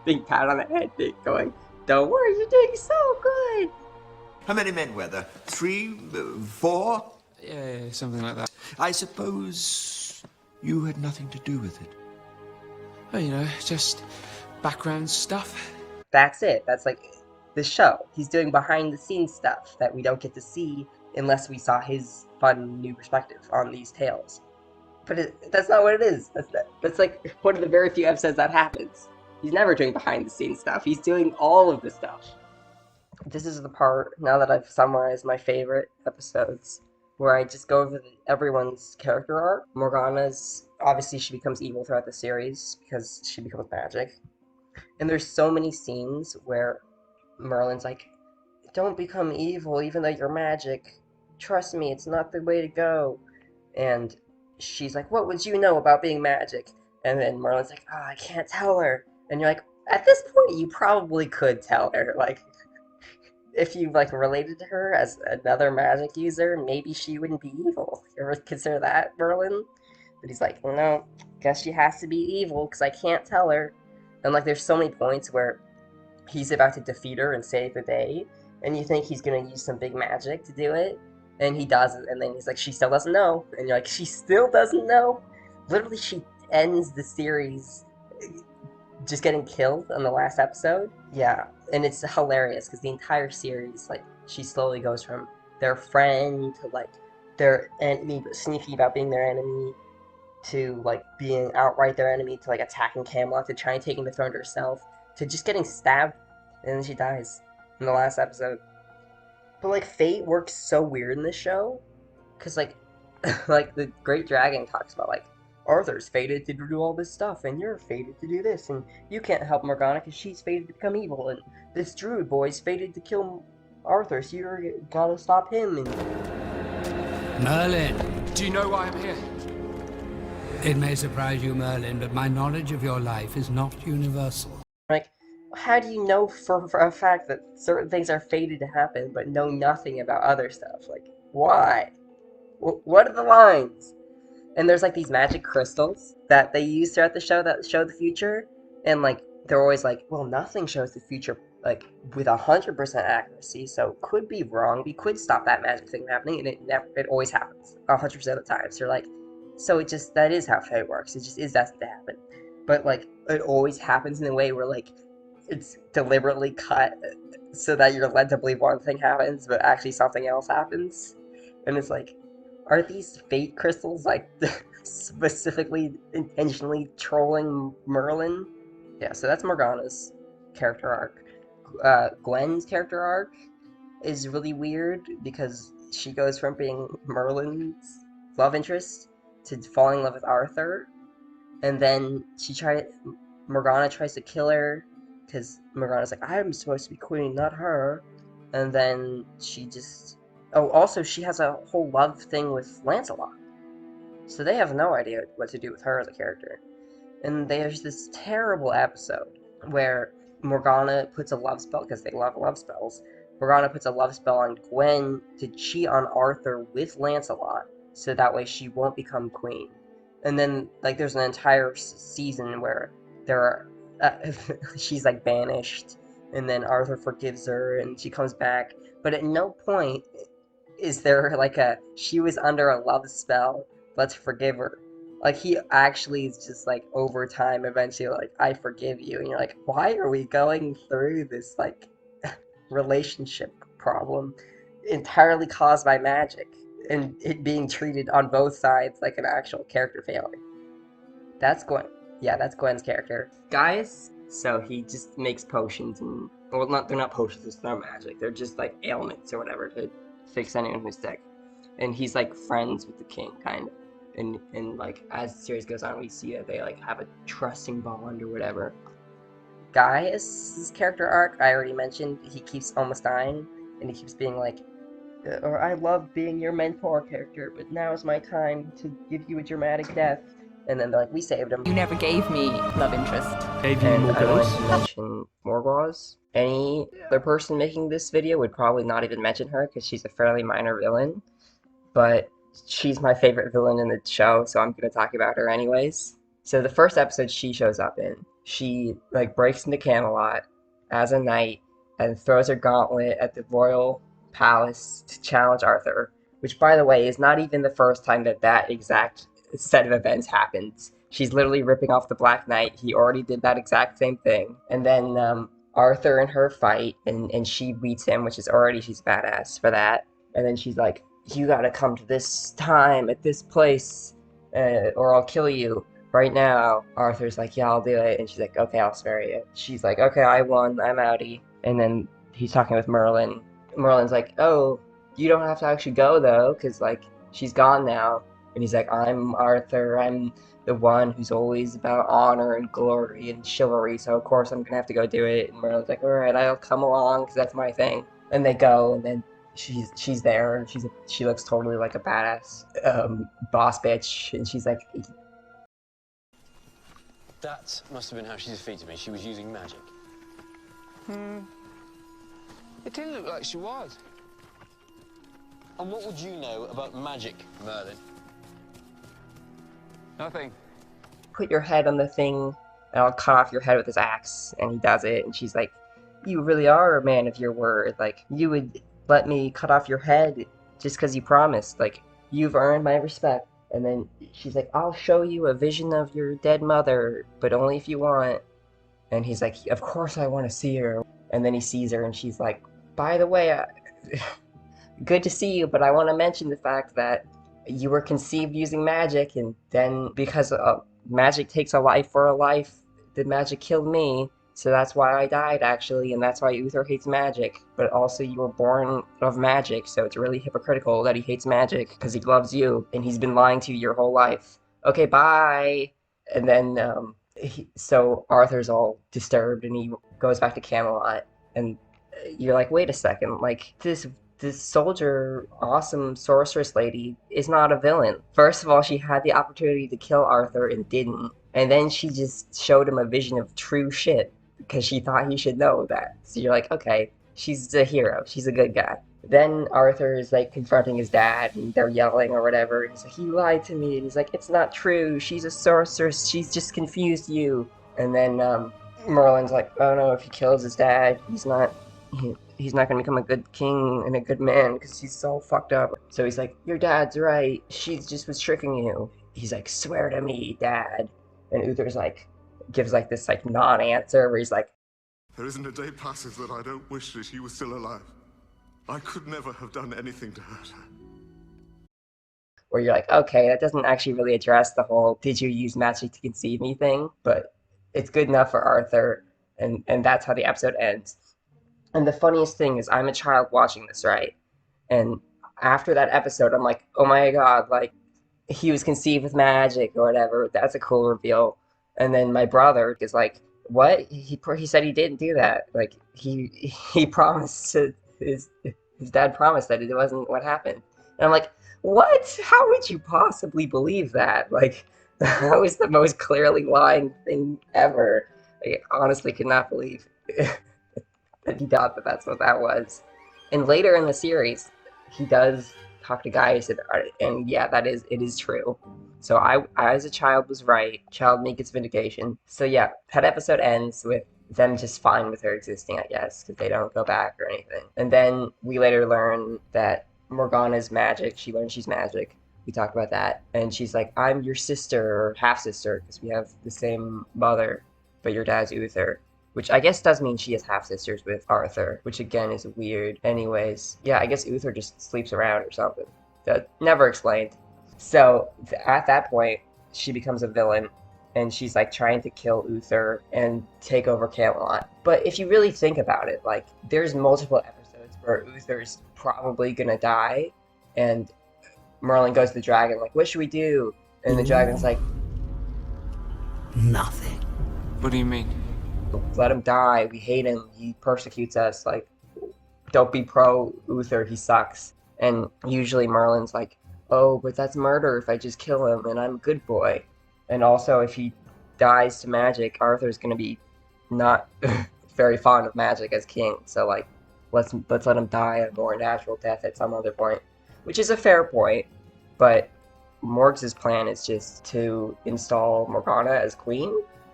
Speaker 1: being pat on the head, going, don't worry, you're doing so good.
Speaker 6: How many men were there? 3, 4?
Speaker 2: Yeah, something like that.
Speaker 6: I suppose you had nothing to do with it.
Speaker 2: Oh, you know, just background stuff.
Speaker 1: That's it. That's like the show. He's doing behind the scenes stuff that we don't get to see unless we saw his fun new perspective on these tales. But that's not what it is. That's like one of the very few episodes that happens. He's never doing behind the scenes stuff. He's doing all of the stuff. This is the part, now that I've summarized my favorite episodes, where I just go over everyone's character arc. Morgana's, obviously she becomes evil throughout the series because she becomes magic. And there's so many scenes where Merlin's like, don't become evil even though you're magic. Trust me, it's not the way to go. And she's like, what would you know about being magic? And then Merlin's like, oh, I can't tell her. And you're like, at this point, you probably could tell her. Like, if you, like, related to her as another magic user, maybe she wouldn't be evil. You ever consider that, Merlin? But he's like, no, guess she has to be evil because I can't tell her. And, like, there's so many points where he's about to defeat her and save the day, and you think he's going to use some big magic to do it, and he doesn't, and then he's like, she still doesn't know. And you're like, she still doesn't know? Literally, she ends the series just getting killed on the last episode. Yeah, and it's hilarious because the entire series, like, she slowly goes from their friend to, like, their enemy, but sneaky about being their enemy, to, like, being outright their enemy, to, like, attacking Camelot, to trying taking the throne to herself, to just getting stabbed, and then she dies in the last episode. But, like, fate works so weird in this show, because, like, like, the Great Dragon talks about, like, Arthur's fated to do all this stuff, and you're fated to do this, and you can't help Morgana because she's fated to become evil, and this druid boy's fated to kill Arthur, so you're gotta stop him, and...
Speaker 4: Merlin.
Speaker 2: Do you know why I'm here?
Speaker 4: It may surprise you, Merlin, but my knowledge of your life is not universal.
Speaker 1: Like, how do you know for a fact that certain things are fated to happen, but know nothing about other stuff? Like, why? What are the lines? And there's, like, these magic crystals that they use throughout the show that show the future, and, like, they're always like, well, nothing shows the future, like, with 100% accuracy, so could be wrong. We could stop that magic thing from happening, and it always happens 100% of the time. So you're like, So that is how fate works. It just is destined to happen. But like it always happens in a way where like it's deliberately cut so that you're led to believe one thing happens, but actually something else happens. And it's like, are these fate crystals like specifically intentionally trolling Merlin? Yeah, so that's Morgana's character arc. Gwen's character arc is really weird because she goes from being Merlin's love interest to falling in love with Arthur, and then Morgana tries to kill her because Morgana's like, I'm supposed to be queen, not her. And then she just. Oh, also, she has a whole love thing with Lancelot. So they have no idea what to do with her as a character. And there's this terrible episode where Morgana puts a love spell, because they love love spells. Morgana puts a love spell on Gwen to cheat on Arthur with Lancelot, so that way she won't become queen. And then, like, there's an entire season where there are, she's, like, banished, and then Arthur forgives her, and she comes back. But at no point is there, like, she was under a love spell, let's forgive her. Like, he actually is just, like, over time, eventually, like, I forgive you. And you're like, why are we going through this, like, relationship problem entirely caused by magic? And it being treated on both sides like an actual character failure. That's Gwen. Yeah, that's Gwen's character. Guys, so he just makes potions and... Well, they're not potions, it's not magic. They're just, like, ailments or whatever to fix anyone who's sick. And he's, like, friends with the king, kind of. And like, as the series goes on, we see that they, like, have a trusting bond or whatever. Gaius' character arc, I already mentioned, he keeps almost dying, and he keeps being like, or I love being your mentor character, but now is my time to give you a dramatic death. And then they're like, we saved him.
Speaker 9: You never gave me love interest.
Speaker 1: And I wanted to mention Morgause. Any other person making this video would probably not even mention her, because she's a fairly minor villain. But she's my favorite villain in the show, so I'm going to talk about her anyways. So the first episode she shows up in, she, like, breaks into Camelot as a knight and throws her gauntlet at the royal palace to challenge Arthur, which, by the way, is not even the first time that exact set of events happens. She's literally ripping off the Black Knight. He already did that exact same thing. And then Arthur and her fight, and she beats him, which is already, she's badass for that. And then she's like, you gotta come to this time at this place, or I'll kill you right now. Arthur's like, yeah, I'll do it. And she's like, okay, I'll spare you. She's like, okay, I won, I'm outie. And then he's talking with Merlin. Merlin's like, oh, you don't have to actually go, though, because, like, she's gone now. And he's like, I'm Arthur, I'm the one who's always about honor and glory and chivalry, so of course I'm gonna have to go do it. And Merlin's like, alright, I'll come along, because that's my thing. And they go, and then she's there, and she looks totally like a badass boss bitch, and she's like...
Speaker 10: That must have been how she defeated me. She was using magic.
Speaker 2: It didn't look like she was.
Speaker 10: And what would you know about magic, Merlin?
Speaker 2: Nothing.
Speaker 1: Put your head on the thing, and I'll cut off your head with this axe. And he does it, and she's like, you really are a man of your word. Like, you would let me cut off your head just because you promised. Like, you've earned my respect. And then she's like, I'll show you a vision of your dead mother, but only if you want. And he's like, of course I want to see her. And then he sees her, and she's like, by the way, good to see you, but I want to mention the fact that you were conceived using magic, and then because magic takes a life for a life, the magic killed me, so that's why I died, actually, and that's why Uther hates magic. But also, you were born of magic, so it's really hypocritical that he hates magic, because he loves you, and he's been lying to you your whole life. Okay, bye! And then, so Arthur's all disturbed, and he goes back to Camelot, and you're like, wait a second, like, this soldier, awesome sorceress lady is not a villain. First of all, she had the opportunity to kill Arthur and didn't. And then she just showed him a vision of true shit because she thought he should know that. So you're like, okay, she's a hero. She's a good guy. Then Arthur is, like, confronting his dad, and they're yelling or whatever. And he's like, he lied to me. And he's like, it's not true. She's a sorceress. She's just confused you. And then Merlin's like, oh no, if he kills his dad, he's not going to become a good king and a good man because he's so fucked up. So he's like, your dad's right. She just was tricking you. he's like, swear to me, Dad. And Uther's like, gives like this like non-answer where he's like,
Speaker 5: There isn't a day passes that I don't wish that she was still alive. I could never have done anything to hurt her.
Speaker 1: where you're like, okay, that doesn't actually really address the whole did you use magic to conceive me thing, but it's good enough for Arthur, and that's how the episode ends. And the funniest thing is I'm a child watching this, right? And after that episode, I'm like, oh my god, like he was conceived with magic or whatever. That's a cool reveal. And then my brother is like, what? He said he didn't do that. Like he promised to his dad promised that it wasn't what happened. And I'm like, what? How would you possibly believe that? Like that was the most clearly lying thing ever. I honestly could not believe that he thought that that's what that was. And later in the series, he does talk to Gaius about it, and yeah, it is true. So I as a child was right. Child me gets vindication. So yeah, that episode ends with them just fine with her existing, I guess, because they don't go back or anything. And then we later learn that Morgana's magic. She learns she's magic. We talk about that, and she's like, "I'm your sister or half sister because we have the same mother, but your dad's Uther." Which I guess does mean she has half-sisters with Arthur, which again is weird. Anyways, yeah, I guess Uther just sleeps around or something. That never explained. So at that point, she becomes a villain, and she's like trying to kill Uther and take over Camelot. But if you really think about it, like there's multiple episodes where Uther's probably gonna die, and Merlin goes to the dragon like, "What should we do?" And the dragon's like,
Speaker 4: Nothing.
Speaker 2: What do you mean?
Speaker 1: "Let him die. We hate him. He persecutes us. Like, don't be pro Uther. He sucks." And usually Merlin's like, "Oh, but that's murder if I just kill him, and I'm a good boy." And also, if he dies to magic, Arthur's gonna be not very fond of magic as king. So like, let's let him die a more natural death at some other point, which is a fair point. But Morgause's plan is just to install Morgana as queen,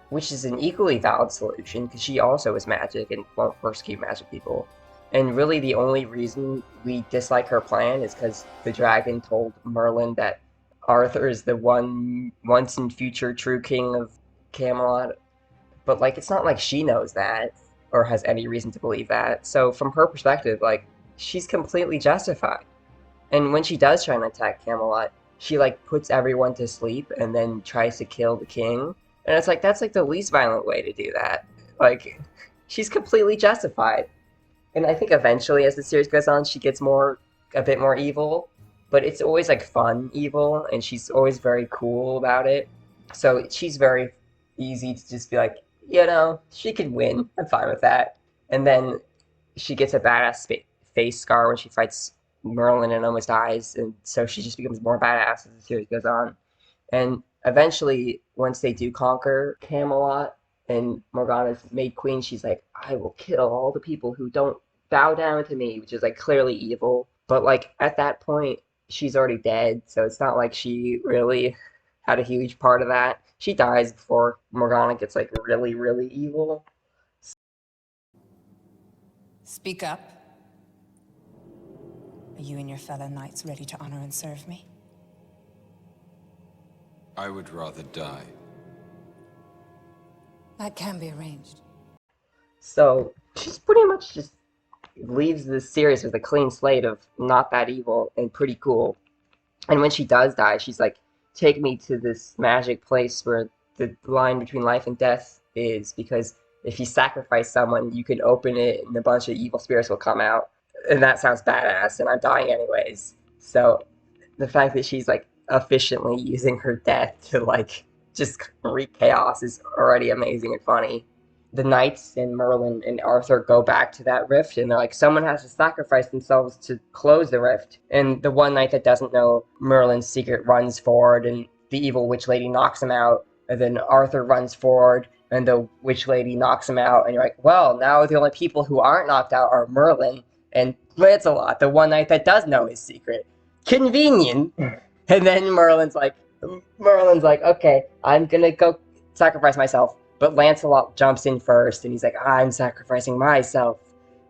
Speaker 1: which is an equally valid solution because she also is magic and won't persecute magic people. And really the only reason we dislike her plan is because the dragon told Merlin that Arthur is the one once and future true king of Camelot. But like, it's not like she knows that or has any reason to believe that. So from her perspective, like, she's completely justified. And when she does try and attack Camelot, she like puts everyone to sleep and then tries to kill the king. And it's like, that's like the least violent way to do that. Like, she's completely justified. And I think eventually as the series goes on, she gets a bit more evil. But it's always like fun evil, and she's always very cool about it. So she's very easy to just be like, she can win. I'm fine with that. And then she gets a badass face scar when she fights Merlin and almost dies. And so she just becomes more badass as the series goes on. And eventually, once they do conquer Camelot and Morgana's made queen, she's like, I will kill all the people who don't bow down to me, which is like clearly evil. But like at that point, she's already dead, so it's not like she really had a huge part of that. She dies before Morgana gets like really, really evil.
Speaker 7: Speak up. Are you and your fellow knights ready to honor and serve me?
Speaker 11: I would rather die.
Speaker 7: That can be arranged.
Speaker 1: So she's pretty much just leaves the series with a clean slate of not that evil and pretty cool. And when she does die, she's like, take me to this magic place where the line between life and death is, because if you sacrifice someone, you can open it and a bunch of evil spirits will come out. And that sounds badass, and I'm dying anyways. So the fact that she's like efficiently using her death to like just wreak chaos is already amazing and funny. The knights and Merlin and Arthur go back to that rift, and they're like, someone has to sacrifice themselves to close the rift. And the one knight that doesn't know Merlin's secret runs forward, and the evil witch lady knocks him out. And then Arthur runs forward, and the witch lady knocks him out. And you're like, well, now the only people who aren't knocked out are Merlin and Lancelot, the one knight that does know his secret. Convenient. And then Merlin's like, okay, I'm gonna go sacrifice myself. But Lancelot jumps in first, and he's like, I'm sacrificing myself.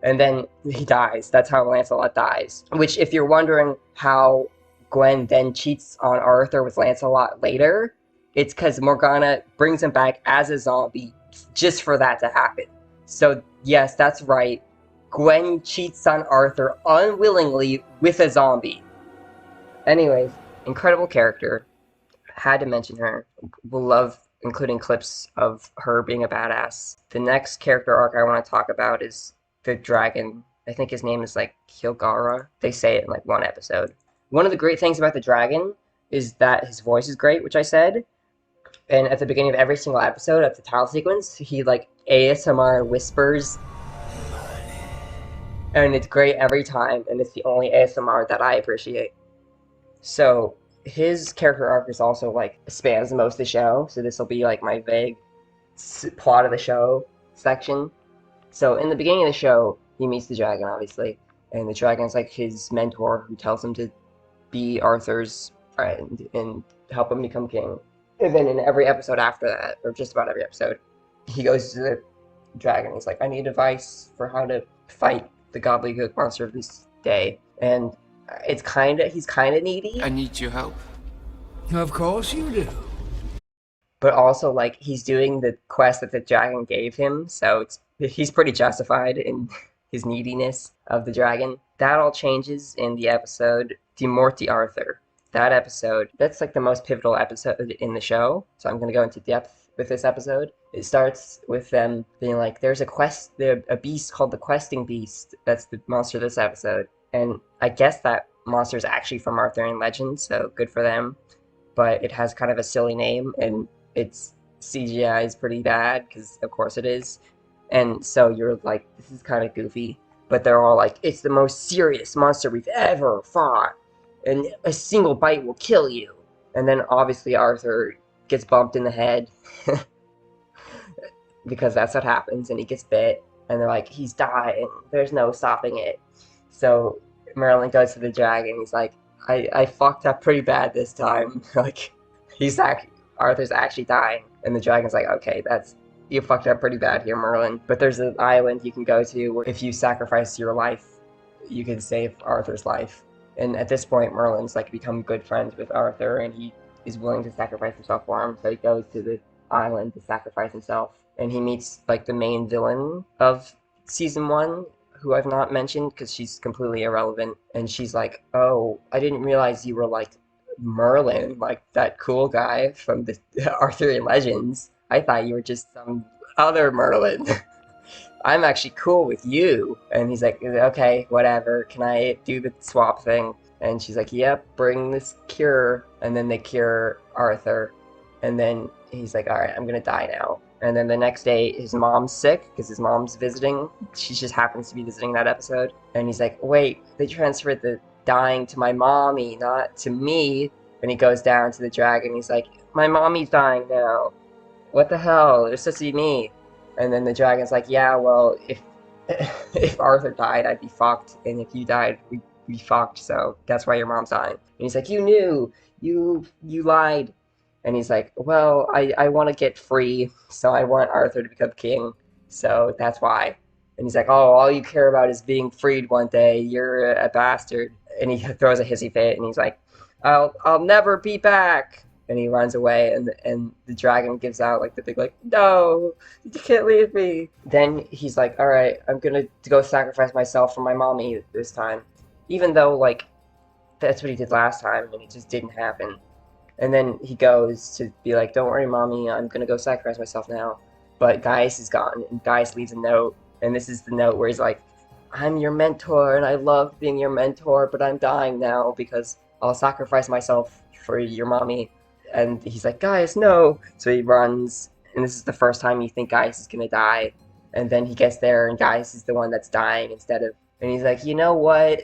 Speaker 1: And then he dies. That's how Lancelot dies. Which, if you're wondering how Gwen then cheats on Arthur with Lancelot later, it's because Morgana brings him back as a zombie just for that to happen. So, yes, that's right. Gwen cheats on Arthur unwillingly with a zombie. Anyways, incredible character. Had to mention her. Will love including clips of her being a badass. The next character arc I want to talk about is the dragon. I think his name is like Kilgara. They say it in like one episode. One of the great things about the dragon is that his voice is great, which I said. And at the beginning of every single episode, at the title sequence, he like ASMR whispers. And it's great every time, and it's the only ASMR that I appreciate. So his character arc is also like spans most of the show, so this will be like my vague plot of the show section. So in the beginning of the show, he meets the dragon, obviously, and the dragon's like his mentor who tells him to be Arthur's friend and help him become king. And then in every episode after that, or just about every episode, he goes to the dragon. He's like, I need advice for how to fight the gobbledygook monster of this day. And he's kind of needy.
Speaker 2: I need your help.
Speaker 4: Of course you do.
Speaker 1: But also, like, he's doing the quest that the dragon gave him, so he's pretty justified in his neediness of the dragon. That all changes in the episode De Morte Arthur. That episode, that's like the most pivotal episode in the show, so I'm going to go into depth with this episode. It starts with them being like, there's a beast called the Questing Beast. That's the monster this episode. And I guess that monster is actually from Arthurian legend, so good for them. But it has kind of a silly name, and its CGI is pretty bad, because of course it is. And so you're like, this is kind of goofy. But they're all like, it's the most serious monster we've ever fought, and a single bite will kill you. And then obviously Arthur gets bumped in the head, because that's what happens, and he gets bit. And they're like, he's dying, there's no stopping it. So Merlin goes to the dragon. He's like, I fucked up pretty bad this time. Like, Arthur's actually dying. And the dragon's like, okay, you fucked up pretty bad here, Merlin. But there's an island you can go to where if you sacrifice your life, you can save Arthur's life. And at this point, Merlin's like become good friends with Arthur, and he is willing to sacrifice himself for him. So he goes to the island to sacrifice himself. And he meets like the main villain of season 1, who I've not mentioned because she's completely irrelevant. And she's like, oh, I didn't realize you were like Merlin, like that cool guy from the Arthurian legends. I thought you were just some other Merlin. I'm actually cool with you. And he's like, okay, whatever. Can I do the swap thing? And she's like, yep, bring this cure. And then they cure Arthur. And then he's like, all right, I'm going to die now. And then the next day, his mom's sick because his mom's visiting. She just happens to be visiting that episode. And he's like, wait, they transferred the dying to my mommy, not to me. And he goes down to the dragon. He's like, my mommy's dying now. What the hell? It was supposed to be me. And then the dragon's like, yeah, well, if Arthur died, I'd be fucked. And if you died, we'd be fucked. So that's why your mom's dying. And he's like, you knew. You lied. And he's like, well, I want to get free, so I want Arthur to become king, so that's why. And he's like, oh, all you care about is being freed one day. You're a bastard. And he throws a hissy fit, and he's like, I'll never be back. And he runs away, and the dragon gives out like the big like, no, you can't leave me. Then he's like, all right, I'm gonna go sacrifice myself for my mommy this time, even though like that's what he did last time, and it just didn't happen. And then he goes to be like, don't worry, mommy, I'm going to go sacrifice myself now. But Gaius is gone, and Gaius leaves a note. And this is the note where he's like, I'm your mentor, and I love being your mentor, but I'm dying now because I'll sacrifice myself for your mommy. And he's like, Gaius, no. So he runs, and this is the first time you think Gaius is going to die. And then he gets there, and Gaius is the one that's dying instead of... And he's like, you know what,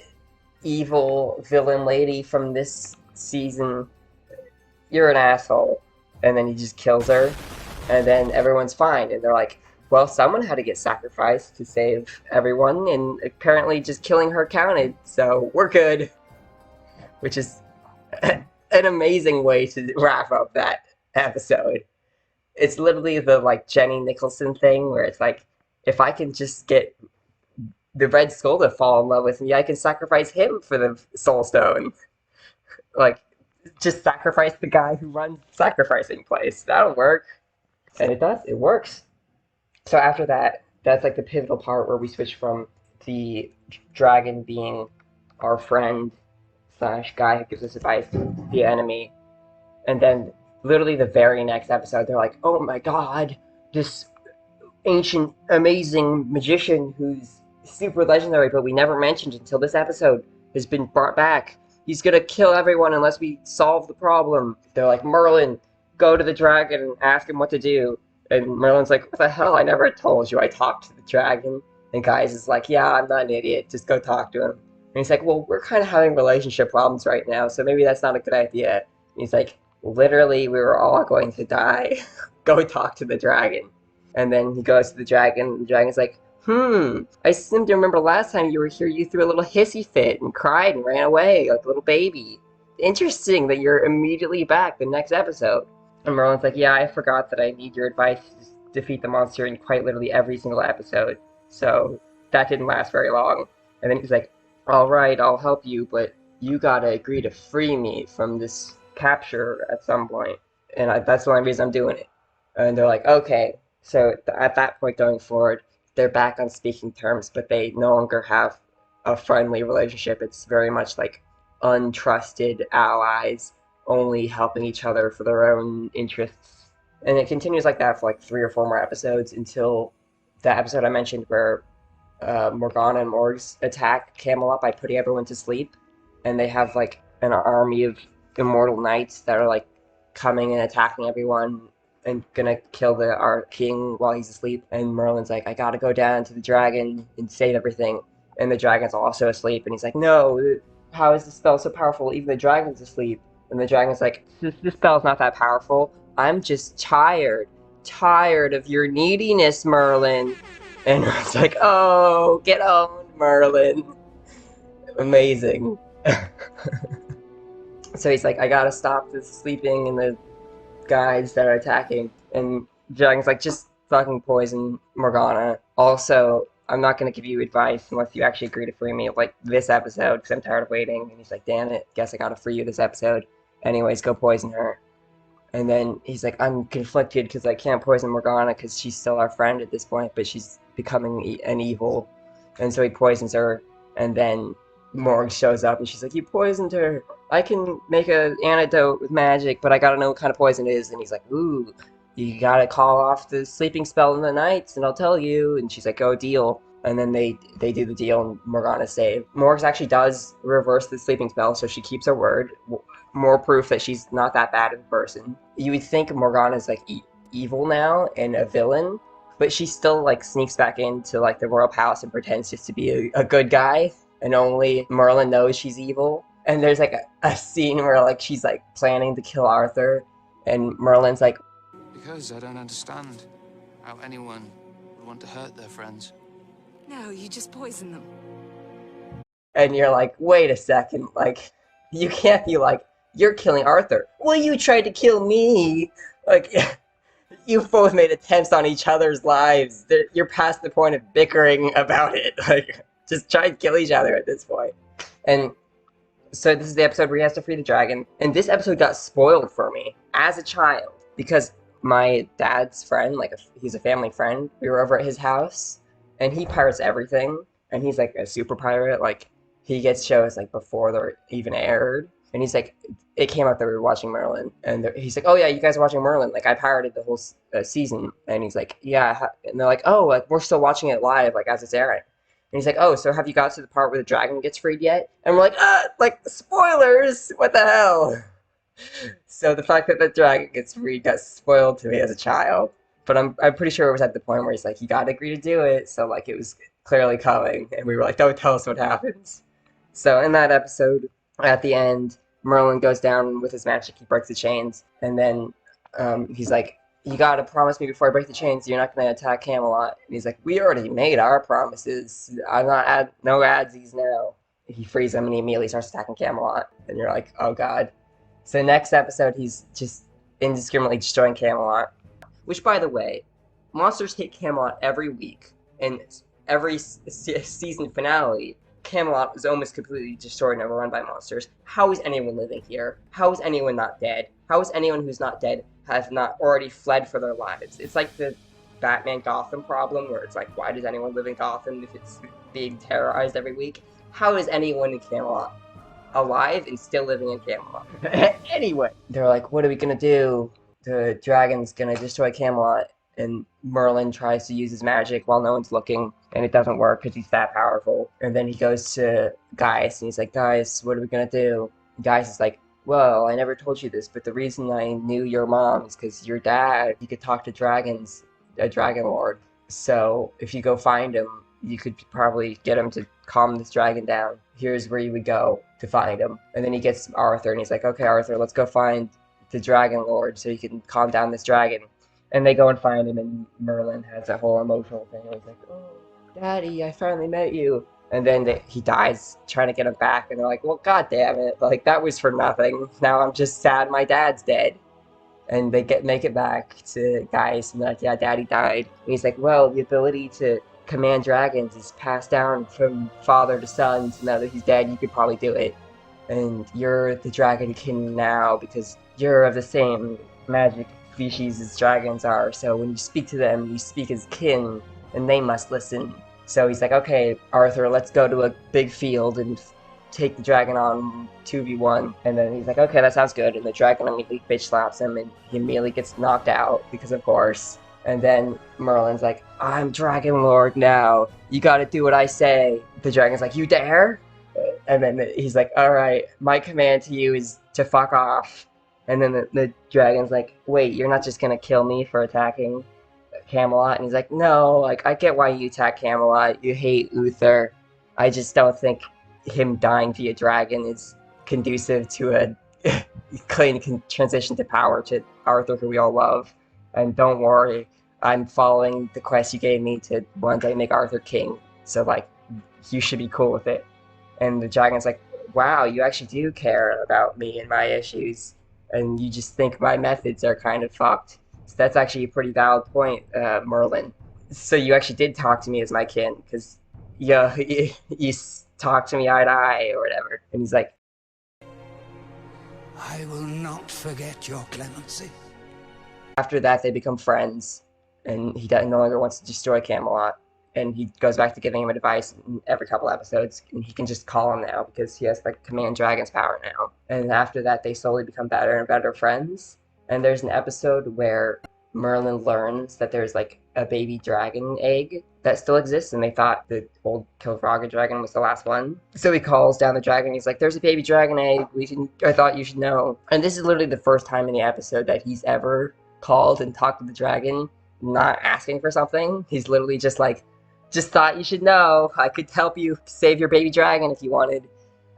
Speaker 1: evil villain lady from this season... You're an asshole. And then he just kills her. And then everyone's fine. And they're like, well, someone had to get sacrificed to save everyone. And apparently just killing her counted. So we're good. Which is an amazing way to wrap up that episode. It's literally the like Jenny Nicholson thing where it's like, if I can just get the Red Skull to fall in love with me, I can sacrifice him for the Soul Stone. Like, just sacrifice the guy who runs the sacrificing place. That'll work. And it does. It works. So after that, that's like the pivotal part where we switch from the dragon being our friend slash guy who gives us advice to the enemy. And then literally the very next episode, they're like, oh my god, this ancient, amazing magician who's super legendary, but we never mentioned until this episode, has been brought back. He's gonna kill everyone unless we solve the problem. They're like, Merlin, go to the dragon and ask him what to do. And Merlin's like, what the hell? I never told you I talked to the dragon. And Guy's is like, yeah, I'm not an idiot. Just go talk to him. And he's like, well, we're kind of having relationship problems right now, so maybe that's not a good idea. And he's like, literally, we were all going to die. Go talk to the dragon. And then he goes to the dragon, and the dragon's like, I seem to remember last time you were here, you threw a little hissy fit and cried and ran away like a little baby. Interesting that you're immediately back the next episode. And Merlin's like, yeah, I forgot that I need your advice to defeat the monster in quite literally every single episode. So that didn't last very long. And then he's like, alright, I'll help you, but you gotta agree to free me from this capture at some point. And that's the only reason I'm doing it. And they're like, okay. So at that point going forward, they're back on speaking terms, but they no longer have a friendly relationship. It's very much like untrusted allies, only helping each other for their own interests. And it continues like that for like 3 or 4 more episodes until the episode I mentioned where Morgana and Morgause attack Camelot by putting everyone to sleep. And they have like an army of immortal knights that are like coming and attacking everyone and gonna kill our king while he's asleep. And Merlin's like, I gotta go down to the dragon and save everything. And the dragon's also asleep, and he's like, no, how is this spell so powerful? Even the dragon's asleep. And the dragon's like, this spell's not that powerful. I'm just tired of your neediness, Merlin. And it's like, oh, get owned, Merlin. Amazing. So he's like, I gotta stop the sleeping and the guys that are attacking. And dragon's like, just fucking poison Morgana. Also, I'm not gonna give you advice unless you actually agree to free me, like this episode, because I'm tired of waiting. And he's like, damn it, guess I gotta free you this episode. Anyways, go poison her. And then he's like, I'm conflicted because I can't poison Morgana because she's still our friend at this point, but she's becoming an evil. And so he poisons her, and then Morg shows up, and she's like, you poisoned her. I can make an antidote with magic, but I gotta know what kind of poison it is. And he's like, ooh, you gotta call off the sleeping spell in the nights, and I'll tell you. And she's like, oh, deal. And then they do the deal, and Morgana's saved. Morgause actually does reverse the sleeping spell, so she keeps her word. More proof that she's not that bad of a person. You would think Morgana's like evil now and a villain, but she still like sneaks back into like the royal palace and pretends just to be a good guy, and only Merlin knows she's evil. And there's like a scene where like she's like planning to kill Arthur, and Merlin's like,
Speaker 2: Because I don't understand how anyone would want to hurt their friends.
Speaker 7: No, you just poison them.
Speaker 1: and you're like, wait a second, like, you can't be like, you're killing Arthur. Well, you tried to kill me. Like, you both made attempts on each other's lives. You're past the point of bickering about it. Like, just try and kill each other at this point. And so this is the episode where he has to free the dragon. And this episode got spoiled for me as a child because my dad's friend, like he's a family friend, we were over at his house, and he pirates everything. And he's like a super pirate. Like, he gets shows like before they're even aired. And he's like, it came out that we were watching Merlin. And he's like, oh yeah, you guys are watching Merlin. Like, I pirated the whole season. And he's like, yeah. And they're like, oh, like, we're still watching it live, like, as it's airing. And he's like, oh, so have you got to the part where the dragon gets freed yet? And we're like, spoilers! What the hell? So the fact that the dragon gets freed got spoiled to me as a child. But I'm pretty sure it was at the point where he's like, you gotta agree to do it. So, like, it was clearly coming. And we were like, don't tell us what happens. So in that episode, at the end, Merlin goes down with his magic, he breaks the chains, and then he's like, you gotta promise me before I break the chains you're not gonna attack Camelot. And he's like, we already made our promises. I'm not no adsies now. He frees him and he immediately starts attacking Camelot. And you're like, oh god. So next episode, he's just indiscriminately destroying Camelot. Which, by the way, monsters hit Camelot every week. And every season finale, Camelot is almost completely destroyed and overrun by monsters. How is anyone living here? How is anyone not dead? How is anyone who's not dead has not already fled for their lives? It's like the Batman Gotham problem, where it's like, why does anyone live in Gotham if it's being terrorized every week? How is anyone in Camelot alive and still living in Camelot? Anyway, they're like, what are we gonna do? The dragon's gonna destroy Camelot, and Merlin tries to use his magic while no one's looking, and it doesn't work because he's that powerful. And then he goes to Gaius, and he's like, Gaius, what are we gonna do? And Gaius is like, well, I never told you this, but the reason I knew your mom is because your dad, he could talk to dragons, a dragon lord. So if you go find him, you could probably get him to calm this dragon down. Here's where you would go to find him. And then he gets Arthur, and he's like, okay, Arthur, let's go find the dragon lord so he can calm down this dragon. And they go and find him, and Merlin has a whole emotional thing. He's like, oh, Daddy, I finally met you. And then he dies trying to get him back, and they're like, well, god damn it, like, that was for nothing. Now I'm just sad my dad's dead. And they make it back to Gaius, and they're like, yeah, Daddy died. And he's like, well, the ability to command dragons is passed down from father to son, so now that he's dead, you could probably do it. And you're the Dragon King now because you're of the same magic species as dragons are, so when you speak to them, you speak as kin, and they must listen. So he's like, okay, Arthur, let's go to a big field and take the dragon on 2v1. And then he's like, okay, that sounds good. And the dragon immediately bitch slaps him, and he immediately gets knocked out, because of course. And then Merlin's like, I'm Dragon Lord now. You gotta do what I say. The dragon's like, you dare? And then he's like, alright, my command to you is to fuck off. And then the dragon's like, wait, you're not just gonna kill me for attacking Camelot? And he's like, no, like, I get why you attack Camelot. You hate Uther. I just don't think him dying via dragon is conducive to a clean transition to power to Arthur, who we all love. And don't worry, I'm following the quest you gave me to one day make Arthur king. So, like, you should be cool with it. And the dragon's like, wow, you actually do care about me and my issues. And you just think my methods are kind of fucked. So that's actually a pretty valid point, Merlin. So you actually did talk to me as my kin, because you talked to me eye to eye or whatever. And he's like,
Speaker 4: I will not forget your clemency.
Speaker 1: After that, they become friends, and he no longer wants to destroy Camelot. And he goes back to giving him advice every couple episodes, and he can just call him now because he has like command dragon's power now. And after that, they slowly become better and better friends. And there's an episode where Merlin learns that there's like a baby dragon egg that still exists, and they thought the old Kilfrogga dragon was the last one. So he calls down the dragon. He's like, "There's a baby dragon egg. I thought you should know." And this is literally the first time in the episode that he's ever called and talked to the dragon, not asking for something. He's literally just like, just thought you should know. I could help you save your baby dragon if you wanted.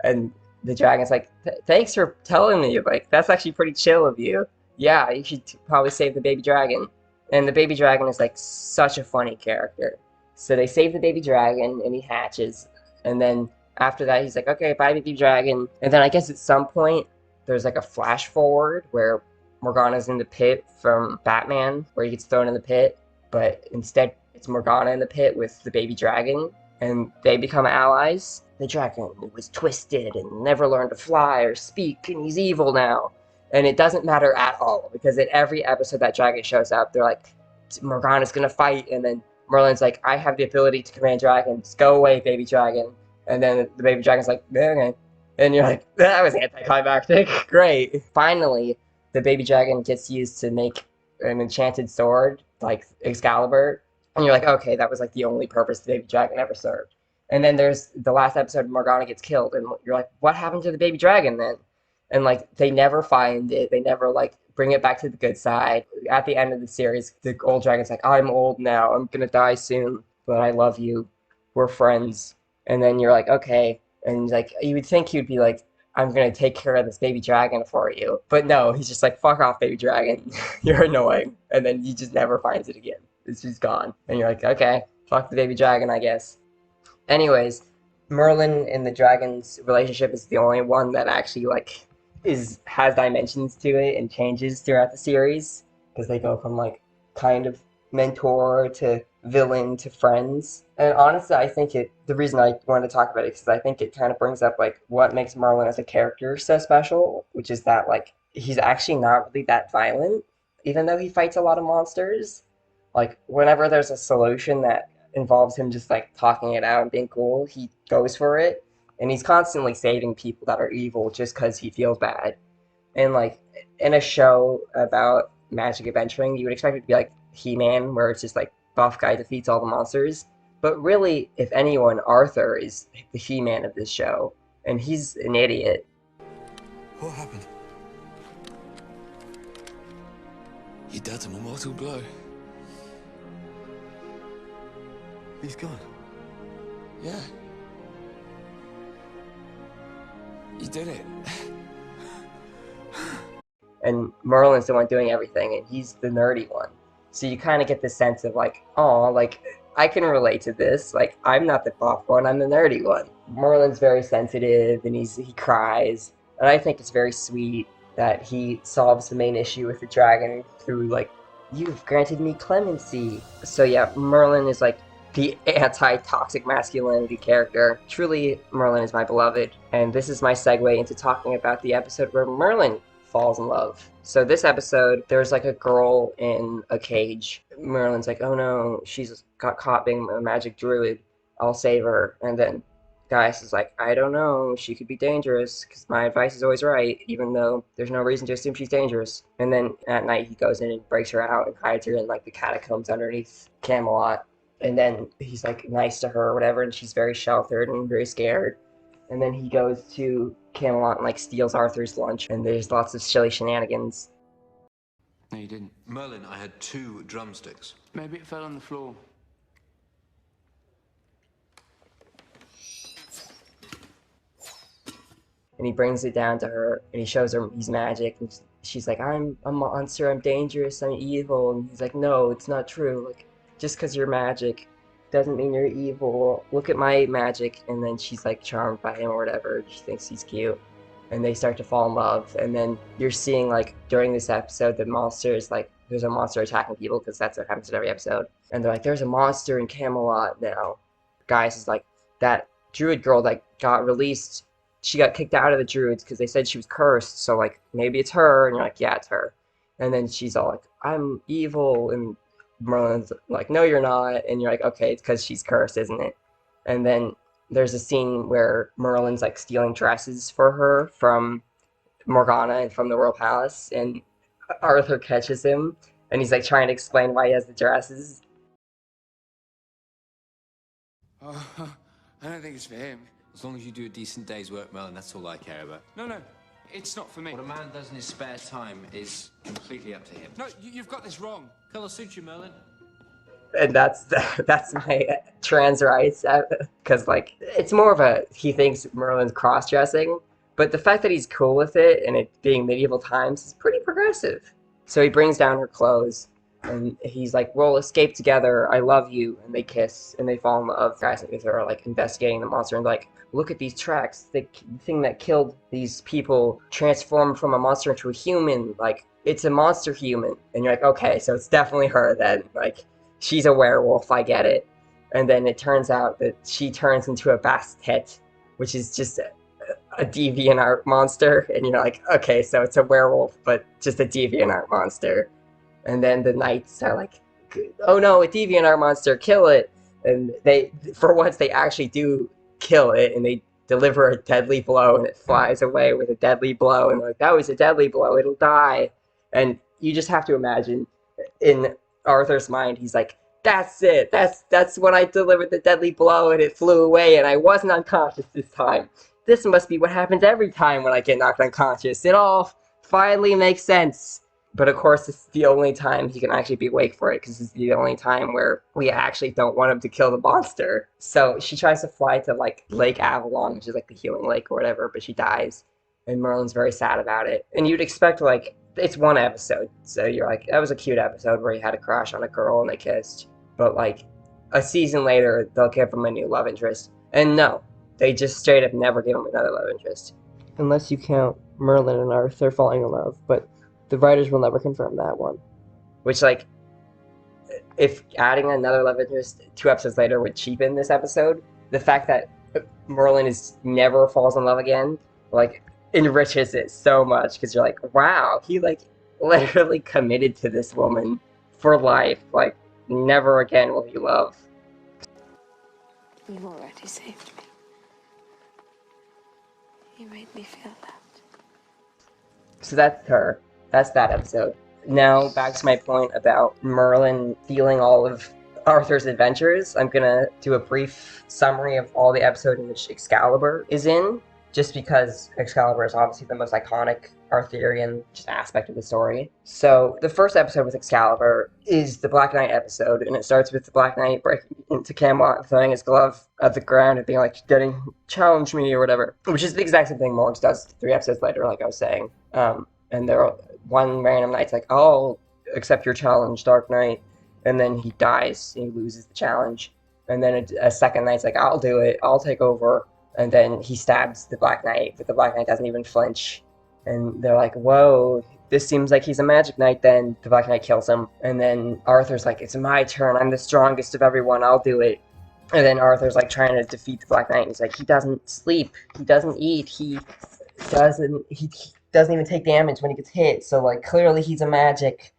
Speaker 1: And the dragon's like, thanks for telling me. Like, that's actually pretty chill of you. Yeah, you should probably save the baby dragon. And the baby dragon is like such a funny character. So they save the baby dragon, and he hatches. And then after that, he's like, okay, bye, baby dragon. And then I guess at some point, there's like a flash forward where Morgana's in the pit from Batman, where he gets thrown in the pit. But instead, it's Morgana in the pit with the baby dragon, and they become allies. The dragon was twisted and never learned to fly or speak, and he's evil now. And it doesn't matter at all, because in every episode that dragon shows up, they're like, Morgana's gonna fight, and then Merlin's like, I have the ability to command dragons. Go away, baby dragon. And then the baby dragon's like, okay. And you're like, that was anticlimactic. Great. Finally, the baby dragon gets used to make an enchanted sword, like Excalibur. And you're like, okay, that was like the only purpose the baby dragon ever served. And then there's the last episode, Morgana gets killed, and you're like, what happened to the baby dragon then? And like, they never find it. They never like bring it back to the good side. At the end of the series, the old dragon's like, I'm old now. I'm gonna die soon, but I love you. We're friends. And then you're like, okay. And like, you would think he'd be like, I'm gonna take care of this baby dragon for you. But no, he's just like, fuck off, baby dragon. You're annoying. And then he just never finds it again. It's just gone. And you're like, okay, fuck the baby dragon, I guess. Anyways, Merlin and the dragon's relationship is the only one that actually like has dimensions to it and changes throughout the series, because they go from like kind of mentor to villain to friends. And honestly, I think the reason I wanted to talk about it is because I think it kind of brings up like what makes Merlin as a character so special, which is that like he's actually not really that violent, even though he fights a lot of monsters. Like whenever there's a solution that involves him just like talking it out and being cool, he goes for it. And he's constantly saving people that are evil just because he feels bad. And like in a show about magic adventuring, you would expect it to be like He-Man, where it's just like buff guy defeats all the monsters. But really, if anyone, Arthur is the He-Man of this show, and he's an idiot.
Speaker 3: What happened? You dealt him a mortal blow. He's gone. Yeah. You did it.
Speaker 1: And Merlin's the one doing everything, and he's the nerdy one. So you kind of get the sense of like, oh, like I can relate to this. Like I'm not the buff one, I'm the nerdy one. Merlin's very sensitive, and he cries, and I think it's very sweet that he solves the main issue with the dragon through like, you've granted me clemency. So yeah, Merlin is like the anti-toxic masculinity character. Truly, Merlin is my beloved, and this is my segue into talking about the episode where Merlin falls in love. So this episode, there's like a girl in a cage. Merlin's like, oh no, she's got caught being a magic druid. I'll save her. And then Gaius is like, I don't know, she could be dangerous, because my advice is always right, even though there's no reason to assume she's dangerous. And then at night he goes in and breaks her out and hides her in like the catacombs underneath Camelot. And then he's like nice to her or whatever, and she's very sheltered and very scared. And then he goes to Camelot and like steals Arthur's lunch, and there's lots of silly shenanigans.
Speaker 11: No, you didn't. Merlin, I had 2 drumsticks.
Speaker 2: Maybe it fell on the floor.
Speaker 1: And he brings it down to her, and he shows her he's magic, and she's like, I'm a monster, I'm dangerous, I'm evil. And he's like, no, it's not true. Like, just because you're magic doesn't mean you're evil. Look at my magic. And then she's like charmed by him or whatever. She thinks he's cute. And they start to fall in love. And then you're seeing like during this episode, the monsters, like there's a monster attacking people, because that's what happens in every episode. And they're like, there's a monster in Camelot now. Guys is like, that druid girl that got released, she got kicked out of the druids because they said she was cursed. So like, maybe it's her. And you're like, yeah, it's her. And then she's all like, I'm evil. And Merlin's like, no, you're not. And you're like, okay, it's because she's cursed, isn't it? And then there's a scene where Merlin's like stealing dresses for her from Morgana and from the Royal Palace, and Arthur catches him, and he's like trying to explain why he has the dresses.
Speaker 2: Oh, I don't think it's for him.
Speaker 11: As long as you do a decent day's work, Merlin, that's all I care about.
Speaker 2: No, it's not for me.
Speaker 8: What a man does in his spare time is completely up to him.
Speaker 2: No, you've got this wrong.
Speaker 8: Colour suits you, Merlin.
Speaker 1: And that's my trans rights, because like it's more of a, he thinks Merlin's cross-dressing, but the fact that he's cool with it and it being medieval times is pretty progressive. So he brings down her clothes, and he's like, we'll escape together, I love you. And they kiss, and they fall in love. Guys with her are like investigating the monster, and like, look at these tracks, the thing that killed these people transformed from a monster into a human. Like, it's a monster human. And you're like, okay, so it's definitely her then. Like, she's a werewolf, I get it. And then it turns out that she turns into a Bastet, which is just a DeviantArt monster. And you're like, okay, so it's a werewolf, but just a DeviantArt monster. And then the knights are like, oh no, a DeviantArt monster, kill it. And they, for once, they actually do kill it, and they deliver a deadly blow, and it flies away with a deadly blow. And like, that was a deadly blow, it'll die. And you just have to imagine, in Arthur's mind, he's like, that's it, that's when I delivered the deadly blow and it flew away and I wasn't unconscious this time. This must be what happens every time when I get knocked unconscious. It all finally makes sense. But of course, it's the only time he can actually be awake for it, because it's the only time where we actually don't want him to kill the monster. So she tries to fly to like Lake Avalon, which is like the healing lake or whatever, but she dies. And Merlin's very sad about it. And you'd expect like, it's one episode, so you're like, that was a cute episode where he had a crush on a girl and they kissed. But like, a season later, they'll give him a new love interest. And no, they just straight up never give him another love interest. Unless you count Merlin and Arthur falling in love, but the writers will never confirm that one. Which, like, if adding another love interest 2 episodes later would cheapen this episode, the fact that Merlin is never falls in love again, like, enriches it so much, because you're like, wow, he, like, literally committed to this woman for life. Like, never again will he love.
Speaker 7: You already saved me. You made me feel loved.
Speaker 1: So that's her. That's that episode. Now, back to my point about Merlin stealing all of Arthur's adventures. I'm gonna do a brief summary of all the episodes in which Excalibur is in, just because Excalibur is obviously the most iconic Arthurian just aspect of the story. So the first episode with Excalibur is the Black Knight episode, and it starts with the Black Knight breaking into Camelot and throwing his glove at the ground and being like, challenge me or whatever, which is the exact same thing Morgause does 3 episodes later, like I was saying. And one random knight's like, I'll accept your challenge, Dark Knight, and then he dies and he loses the challenge. And then a second knight's like, I'll do it, I'll take over. And then he stabs the Black Knight, but the Black Knight doesn't even flinch. And they're like, whoa, this seems like he's a magic knight then. The Black Knight kills him. And then Arthur's like, it's my turn, I'm the strongest of everyone, I'll do it. And then Arthur's like trying to defeat the Black Knight, and he's like, he doesn't sleep, he doesn't eat, he doesn't even take damage when he gets hit, so like clearly he's a magic.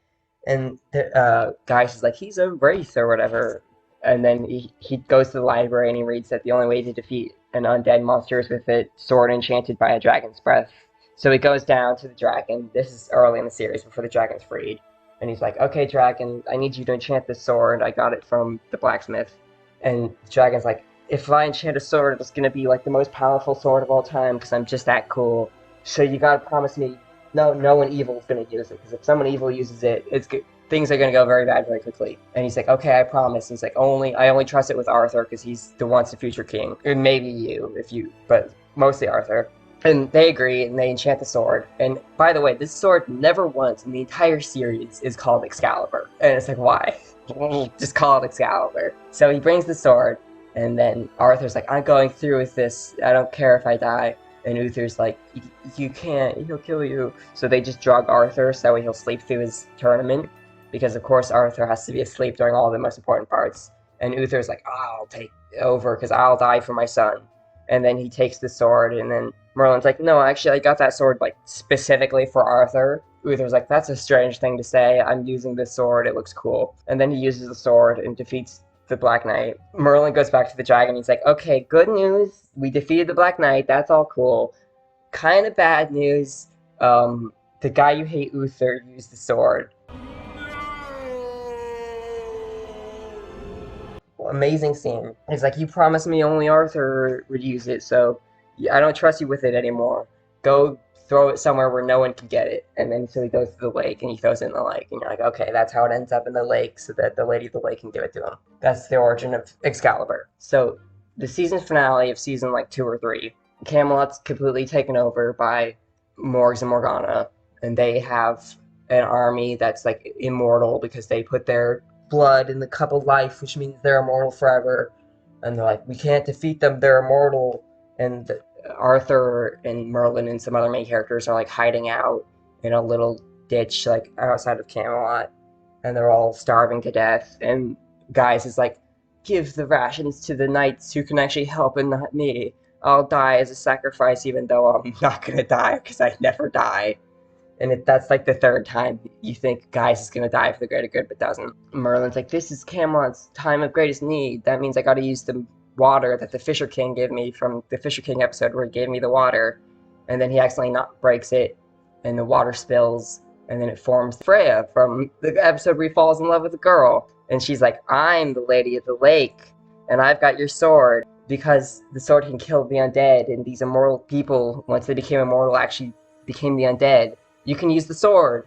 Speaker 1: And the guy's just like, he's a wraith or whatever. And then he goes to the library and he reads that the only way to defeat an undead monster is with a sword enchanted by a dragon's breath. So he goes down to the dragon. This is early in the series, before the dragon's freed. And he's like, okay, dragon, I need you to enchant this sword. I got it from the blacksmith. And the dragon's like, if I enchant a sword, it's going to be like the most powerful sword of all time because I'm just that cool. So you gotta promise me no one evil is gonna use it, because if someone evil uses it, it's good. Things are gonna go very bad very quickly. And he's like, okay, I promise. And he's like, I only trust it with Arthur because he's the once the future king. And maybe you, but mostly Arthur. And they agree, and they enchant the sword. And by the way, this sword never once in the entire series is called Excalibur. And it's like, why? Just call it Excalibur. So he brings the sword, and then Arthur's like, I'm going through with this. I don't care if I die. And Uther's like, you can't, he'll kill you. So they just drug Arthur so he'll sleep through his tournament, because of course Arthur has to be asleep during all the most important parts. And Uther's like, I'll take over because I'll die for my son. And then he takes the sword, and then Merlin's like, no, actually I got that sword like specifically for Arthur. Uther's like, that's a strange thing to say, I'm using this sword, it looks cool. And then he uses the sword and defeats the Black Knight. Merlin goes back to the dragon. He's like, okay, good news. We defeated the Black Knight. That's all cool. Kind of bad news. The guy you hate, Uther, used the sword. Amazing scene. He's like, you promised me only Arthur would use it, so I don't trust you with it anymore. Go throw it somewhere where no one can get it. And then so he goes to the lake and he throws it in the lake. And you're like, okay, that's how it ends up in the lake, so that the lady of the lake can give it to him. That's the origin of Excalibur. So the season finale of season like 2 or 3, Camelot's completely taken over by Morgause and Morgana, and they have an army that's like immortal because they put their blood in the cup of life, which means they're immortal forever. And they're like, we can't defeat them, they're immortal. And Arthur and Merlin and some other main characters are like hiding out in a little ditch like outside of Camelot, and they're all starving to death. And Guys is like, give the rations to the knights who can actually help and not me. I'll die as a sacrifice, even though I'm not gonna die because I never die. And that's like the third time you think Guys is gonna die for the greater good, but doesn't. Merlin's like, this is Camelot's time of greatest need. That means I gotta use the water that the Fisher King gave me from the Fisher King episode where he gave me the water. And then he accidentally not breaks it, and the water spills, and then it forms Freya from the episode where he falls in love with a girl. And she's like, I'm the lady of the lake, and I've got your sword, because the sword can kill the undead, and these immortal people, once they became immortal, actually became the undead. You can use the sword.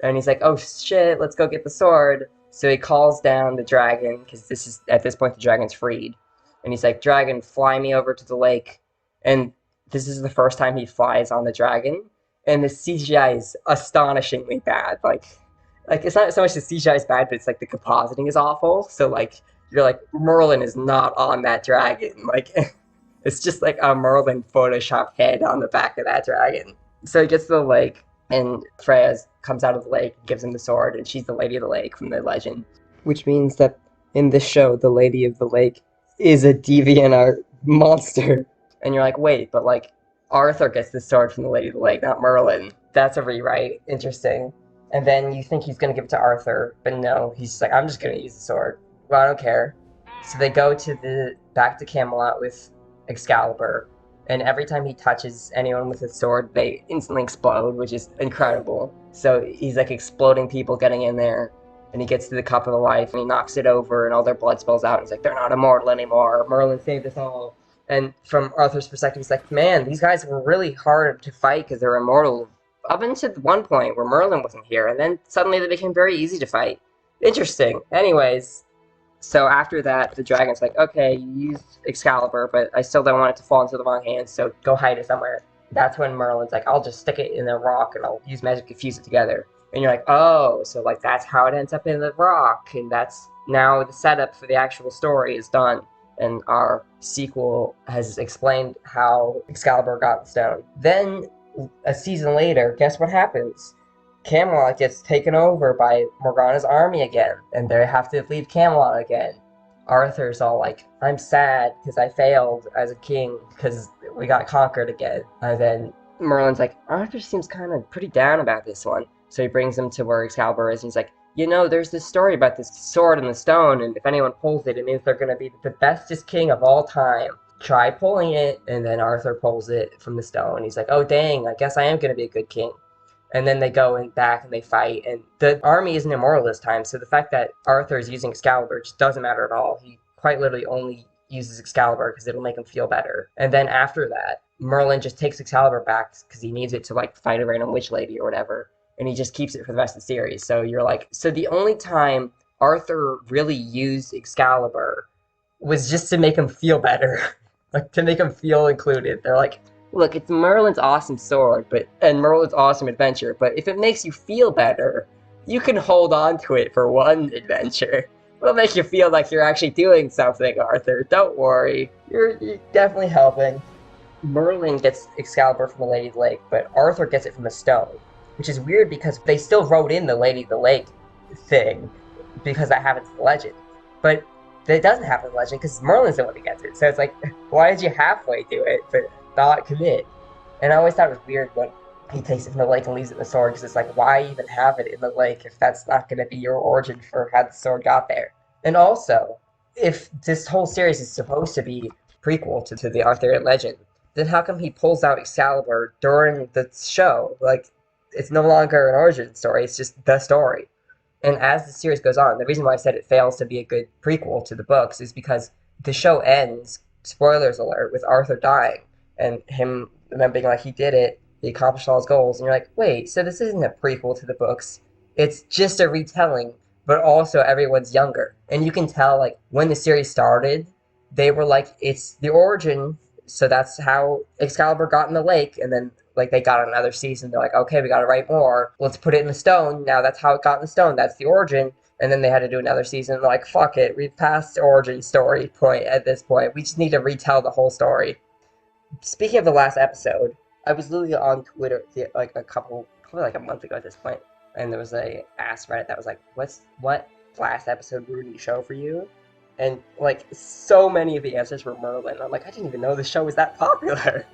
Speaker 1: And he's like, oh shit, let's go get the sword. So he calls down the dragon, because at this point the dragon's freed. And he's like, dragon, fly me over to the lake. And this is the first time he flies on the dragon. And the CGI is astonishingly bad. Like it's not so much the CGI is bad, but it's like the compositing is awful. So like, you're like, Merlin is not on that dragon. Like, it's just like a Merlin Photoshop head on the back of that dragon. So he gets to the lake, and Freya comes out of the lake, gives him the sword, and she's the lady of the lake from the legend. which means that in this show, the Lady of the Lake is a DeviantArt monster. And you're like, wait, but like, Arthur gets the sword from the Lady of the Lake, not Merlin. That's a rewrite. Interesting. And then you think he's gonna give it to Arthur, but no, he's just like, I'm just gonna use the sword. Well, I don't care. So they go back to Camelot with Excalibur, and every time he touches anyone with his sword, they instantly explode, which is incredible. So he's like exploding people getting in there, and he gets to the Cup of the Life, and he knocks it over, and all their blood spills out, and he's like, they're not immortal anymore, Merlin saved us all. And from Arthur's perspective, he's like, man, these guys were really hard to fight because they're immortal, up until one point where Merlin wasn't here, and then suddenly they became very easy to fight. Interesting. Anyways, so after that, the dragon's like, okay, you used Excalibur, but I still don't want it to fall into the wrong hands, so go hide it somewhere. That's when Merlin's like, I'll just stick it in a rock and I'll use magic to fuse it together. And you're like, oh, so like that's how it ends up in the rock, and that's now the setup for the actual story is done. And our sequel has explained how Excalibur got the stone. Then, a season later, guess what happens? Camelot gets taken over by Morgana's army again, and they have to leave Camelot again. Arthur's all like, I'm sad because I failed as a king because we got conquered again. And then Merlin's like, Arthur seems kind of pretty down about this one. So he brings him to where Excalibur is, and he's like, you know, there's this story about this sword and the stone, and if anyone pulls it, it means they're going to be the bestest king of all time. Try pulling it, and then Arthur pulls it from the stone. He's like, oh dang, I guess I am going to be a good king. And then they go back and they fight, and the army isn't immortal this time, so the fact that Arthur is using Excalibur just doesn't matter at all. He quite literally only uses Excalibur because it'll make him feel better. And then after that, Merlin just takes Excalibur back because he needs it to like fight a random witch lady or whatever, and he just keeps it for the rest of the series. So you're like, so the only time Arthur really used Excalibur was just to make him feel better, like to make him feel included. They're like, look, it's Merlin's awesome sword, and Merlin's awesome adventure, but if it makes you feel better, you can hold on to it for one adventure. It'll make you feel like you're actually doing something, Arthur. Don't worry. You're definitely helping. Merlin gets Excalibur from the Lady of the Lake, but Arthur gets it from the stone, which is weird because they still wrote in the Lady of the Lake thing, because that happens in the legend. But it doesn't happen in the legend because Merlin's the one who gets it. So it's like, why did you halfway do it, but not commit? And I always thought it was weird when he takes it from the lake and leaves it in the sword, because it's like, why even have it in the lake if that's not going to be your origin for how the sword got there? And also, if this whole series is supposed to be prequel to the Arthurian legend, then how come he pulls out Excalibur during the show? Like, it's no longer an origin story, it's just the story. And as the series goes on, the reason why I said it fails to be a good prequel to the books is because the show ends, spoilers alert, with Arthur dying, and him being like, he did it, he accomplished all his goals, and you're like, wait, so this isn't a prequel to the books, it's just a retelling, but also everyone's younger. And you can tell, like, when the series started, they were like, it's the origin, so that's how Excalibur got in the lake, and then like they got another season, they're like, okay, we gotta write more, let's put it in the stone, now that's how it got in the stone, that's the origin. And then they had to do another season, like, fuck it, we've passed the origin story point at this point, we just need to retell the whole story. Speaking of the last episode, I was literally on Twitter like probably like a month ago at this point, and there was a Ask Reddit that was like, what last episode ruined the show for you? And like so many of the answers were Merlin. I'm like, I didn't even know the show was that popular.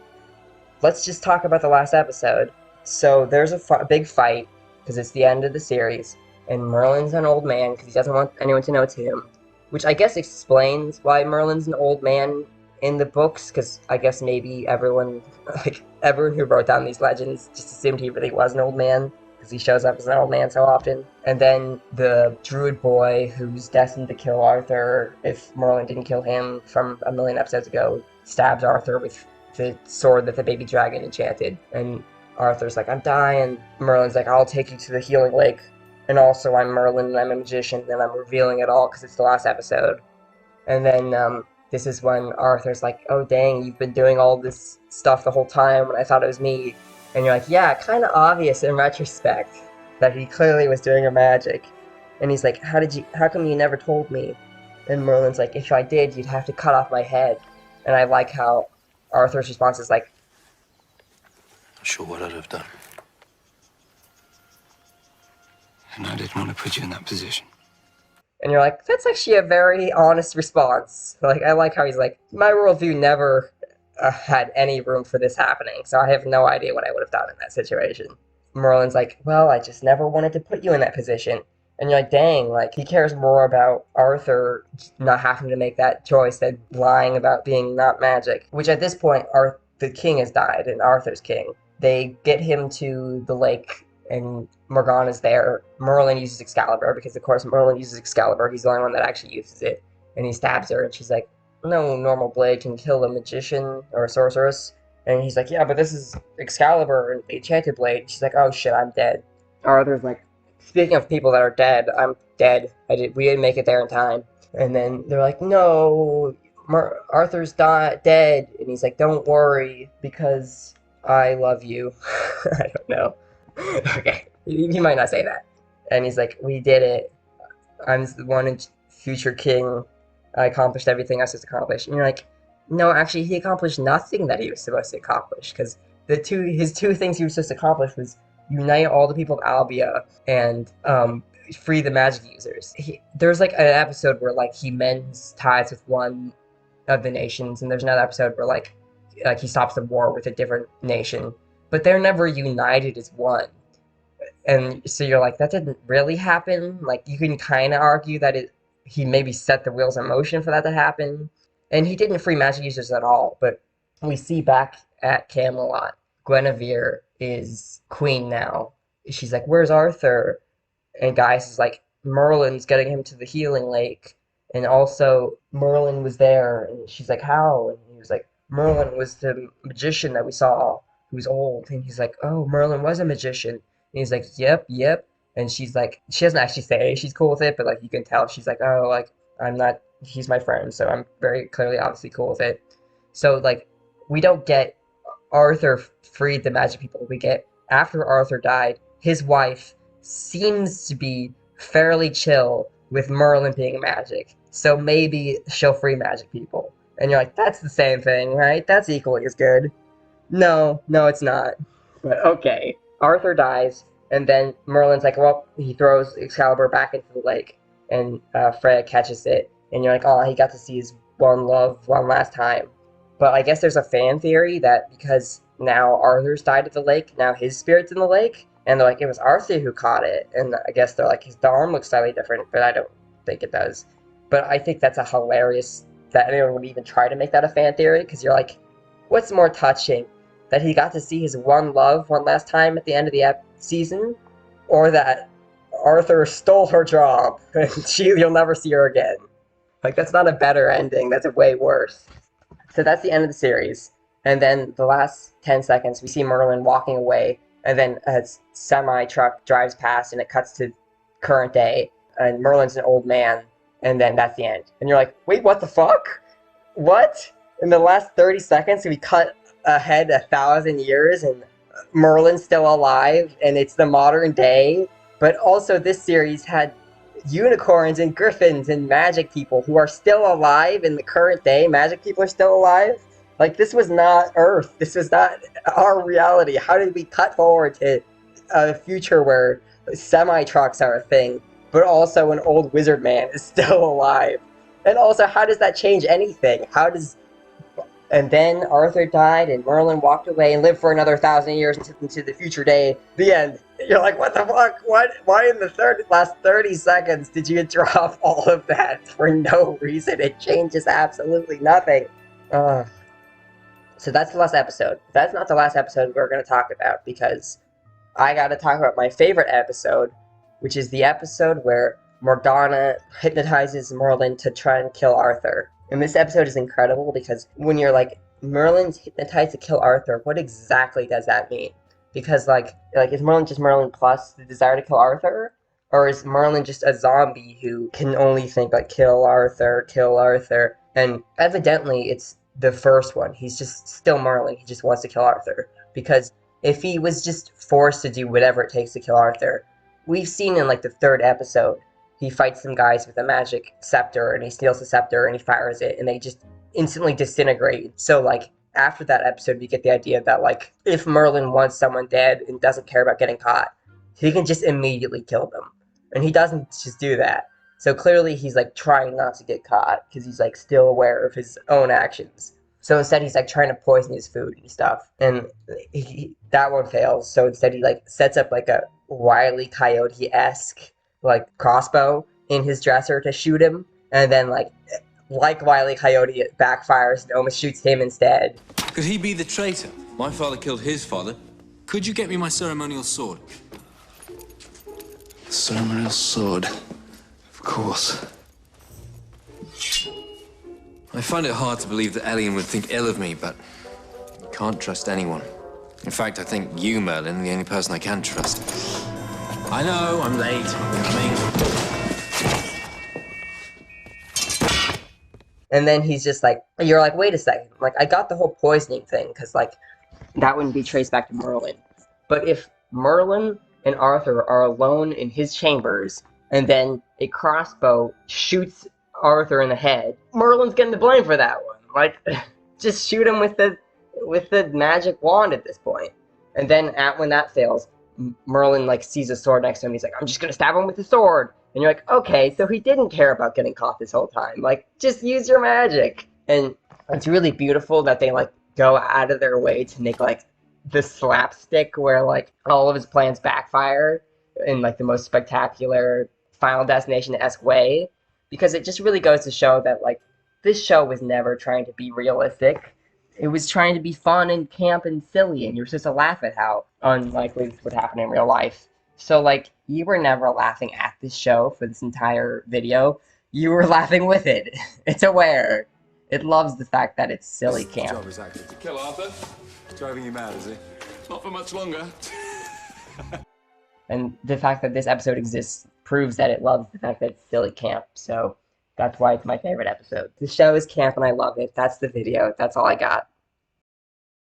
Speaker 1: Let's just talk about the last episode. So there's a big fight because it's the end of the series, and Merlin's an old man because he doesn't want anyone to know it's him, which I guess explains why Merlin's an old man in the books, because I guess maybe everyone who wrote down these legends just assumed he really was an old man, because he shows up as an old man so often. And then the druid boy who's destined to kill Arthur if Merlin didn't kill him from a million episodes ago stabs Arthur with the sword that the baby dragon enchanted. And Arthur's like, I'm dying. Merlin's like, I'll take you to the healing lake. And also, I'm Merlin, and I'm a magician, and I'm revealing it all because it's the last episode. And then this is when Arthur's like, oh dang, you've been doing all this stuff the whole time when I thought it was me. And you're like, yeah, kind of obvious in retrospect that he clearly was doing her magic. And he's like, how come you never told me? And Merlin's like, if I did, you'd have to cut off my head. And I like how Arthur's response is like,
Speaker 11: Not sure what I'd have done. And I didn't want to put you in that position.
Speaker 1: And you're like, that's actually a very honest response. Like, I like how he's like, my worldview never had any room for this happening, so I have no idea what I would have done in that situation. Merlin's like, well, I just never wanted to put you in that position. And you're like, dang, like, he cares more about Arthur not having to make that choice than lying about being not magic. Which at this point, the king has died, and Arthur's king. They get him to the lake, and Morgause is there. Merlin uses Excalibur, because of course Merlin uses Excalibur. He's the only one that actually uses it. And he stabs her, and she's like, no normal blade can kill a magician or a sorceress. And he's like, yeah, but this is Excalibur, the enchanted blade. She's like, oh shit, I'm dead. Arthur's like, speaking of people that are dead, I'm dead. We didn't make it there in time. And then they're like, no, Arthur's dead. And he's like, don't worry, because I love you. I don't know. Okay, he might not say that. And he's like, we did it. I'm the one future king. I accomplished everything I was supposed to accomplish. And you're like, no, actually, he accomplished nothing that he was supposed to accomplish, because his two things he was supposed to accomplish was unite all the people of Albia and free the magic users. There's like an episode where like he mends ties with one of the nations, and there's another episode where like he stops the war with a different nation, but they're never united as one. And so you're like, that didn't really happen. Like, you can kind of argue that he maybe set the wheels in motion for that to happen. And he didn't free magic users at all, but we see back at Camelot, Guinevere is queen now. She's like, where's Arthur? And Gaius is like, Merlin's getting him to the healing lake. And also, Merlin was there. And she's like, how? And he was like, Merlin was the magician that we saw, who's old. And he's like, oh, Merlin was a magician. And he's like, yep, yep. And she's like, she doesn't actually say she's cool with it, but like you can tell she's like, oh, like I'm not, he's my friend, so I'm very clearly obviously cool with it. So like we don't get Arthur freed the magic people. We get after Arthur died, his wife seems to be fairly chill with Merlin being magic. So maybe she'll free magic people. And you're like, that's the same thing, right? That's equally as good. No, it's not. But okay. Arthur dies, and then Merlin's like, well, he throws Excalibur back into the lake, and Freya catches it, and you're like, oh, he got to see his one love one last time. But I guess there's a fan theory that because now Arthur's died at the lake, now his spirit's in the lake, and they're like, it was Arthur who caught it, and I guess they're like, his arm looks slightly different, but I don't think it does. But I think that's a hilarious, that anyone would even try to make that a fan theory, because you're like, what's more touching? That he got to see his one love one last time at the end of the season, or that Arthur stole her job and you'll never see her again. Like, that's not a better ending, that's a way worse. So that's the end of the series. And then the last 10 seconds, we see Merlin walking away, and then a semi-truck drives past, and it cuts to current day, and Merlin's an old man, and then that's the end. And you're like, wait, what the fuck? What? In the last 30 seconds, we cut ahead 1,000 years, and Merlin's still alive, and it's the modern day. But also, this series had unicorns and griffins and magic people who are still alive in the current day. Magic people are still alive. Like, this was not Earth. This was not our reality. How did we cut forward to a future where semi-trucks are a thing, but also an old wizard man is still alive? And also, how does that change anything? And then Arthur died, and Merlin walked away and lived for another 1,000 years into the future day. The end. You're like, what the fuck? What? Why in the last 30 seconds did you drop all of that for no reason? It changes absolutely nothing. So that's the last episode. That's not the last episode we're going to talk about, because I got to talk about my favorite episode, which is the episode where Morgana hypnotizes Merlin to try and kill Arthur. And this episode is incredible because when you're like, Merlin's hypnotized to kill Arthur, what exactly does that mean? Because like is Merlin just Merlin plus the desire to kill Arthur? Or is Merlin just a zombie who can only think like, kill Arthur, kill Arthur? And evidently it's the first one. He's just still Merlin. He just wants to kill Arthur. Because if he was just forced to do whatever it takes to kill Arthur, we've seen in like the third episode, he fights some guys with a magic scepter, and he steals the scepter, and he fires it, and they just instantly disintegrate. So, like, after that episode, you get the idea that, like, if Merlin wants someone dead and doesn't care about getting caught, he can just immediately kill them. And he doesn't just do that. So clearly he's like trying not to get caught because he's like still aware of his own actions. So instead he's like trying to poison his food and stuff, and that one fails. So instead he like sets up like a Wile E. Coyote-esque like crossbow in his dresser to shoot him, and then like Wile E. Coyote, it backfires and almost shoots him instead.
Speaker 12: Could he be the traitor? My father killed his father. Could you get me my ceremonial sword?
Speaker 11: Ceremonial sword. Of course.
Speaker 12: I find it hard to believe that Elian would think ill of me, but I can't trust anyone. In fact, I think you, Merlin, are the only person I can trust. I know, I'm late. I'm coming.
Speaker 1: And then he's just like, you're like, wait a second. Like, I got the whole poisoning thing, because, like, that wouldn't be traced back to Merlin. But if Merlin and Arthur are alone in his chambers, and then a crossbow shoots Arthur in the head, Merlin's getting the blame for that one. Like, just shoot him with the magic wand at this point. And then when that fails, Merlin, like, sees a sword next to him, and he's like, I'm just gonna stab him with the sword. And you're like, okay, so he didn't care about getting caught this whole time. Like, just use your magic. And it's really beautiful that they, like, go out of their way to make, like, the slapstick where, like, all of his plans backfire in, like, the most spectacular Final Destination-esque way. Because it just really goes to show that, like, this show was never trying to be realistic. It was trying to be fun and camp and silly, and you're supposed to laugh at how unlikely this would happen in real life. So, like, you were never laughing at this show for this entire video. You were laughing with it. It's aware. It loves the fact that it's silly camp.
Speaker 11: Job is actually to kill Arthur. Driving you mad, is he? Not for much longer.
Speaker 1: And the fact that this episode exists proves that it loves the fact that it's silly camp. So that's why it's my favorite episode. The show is camp and I love it. That's the video. That's all I got.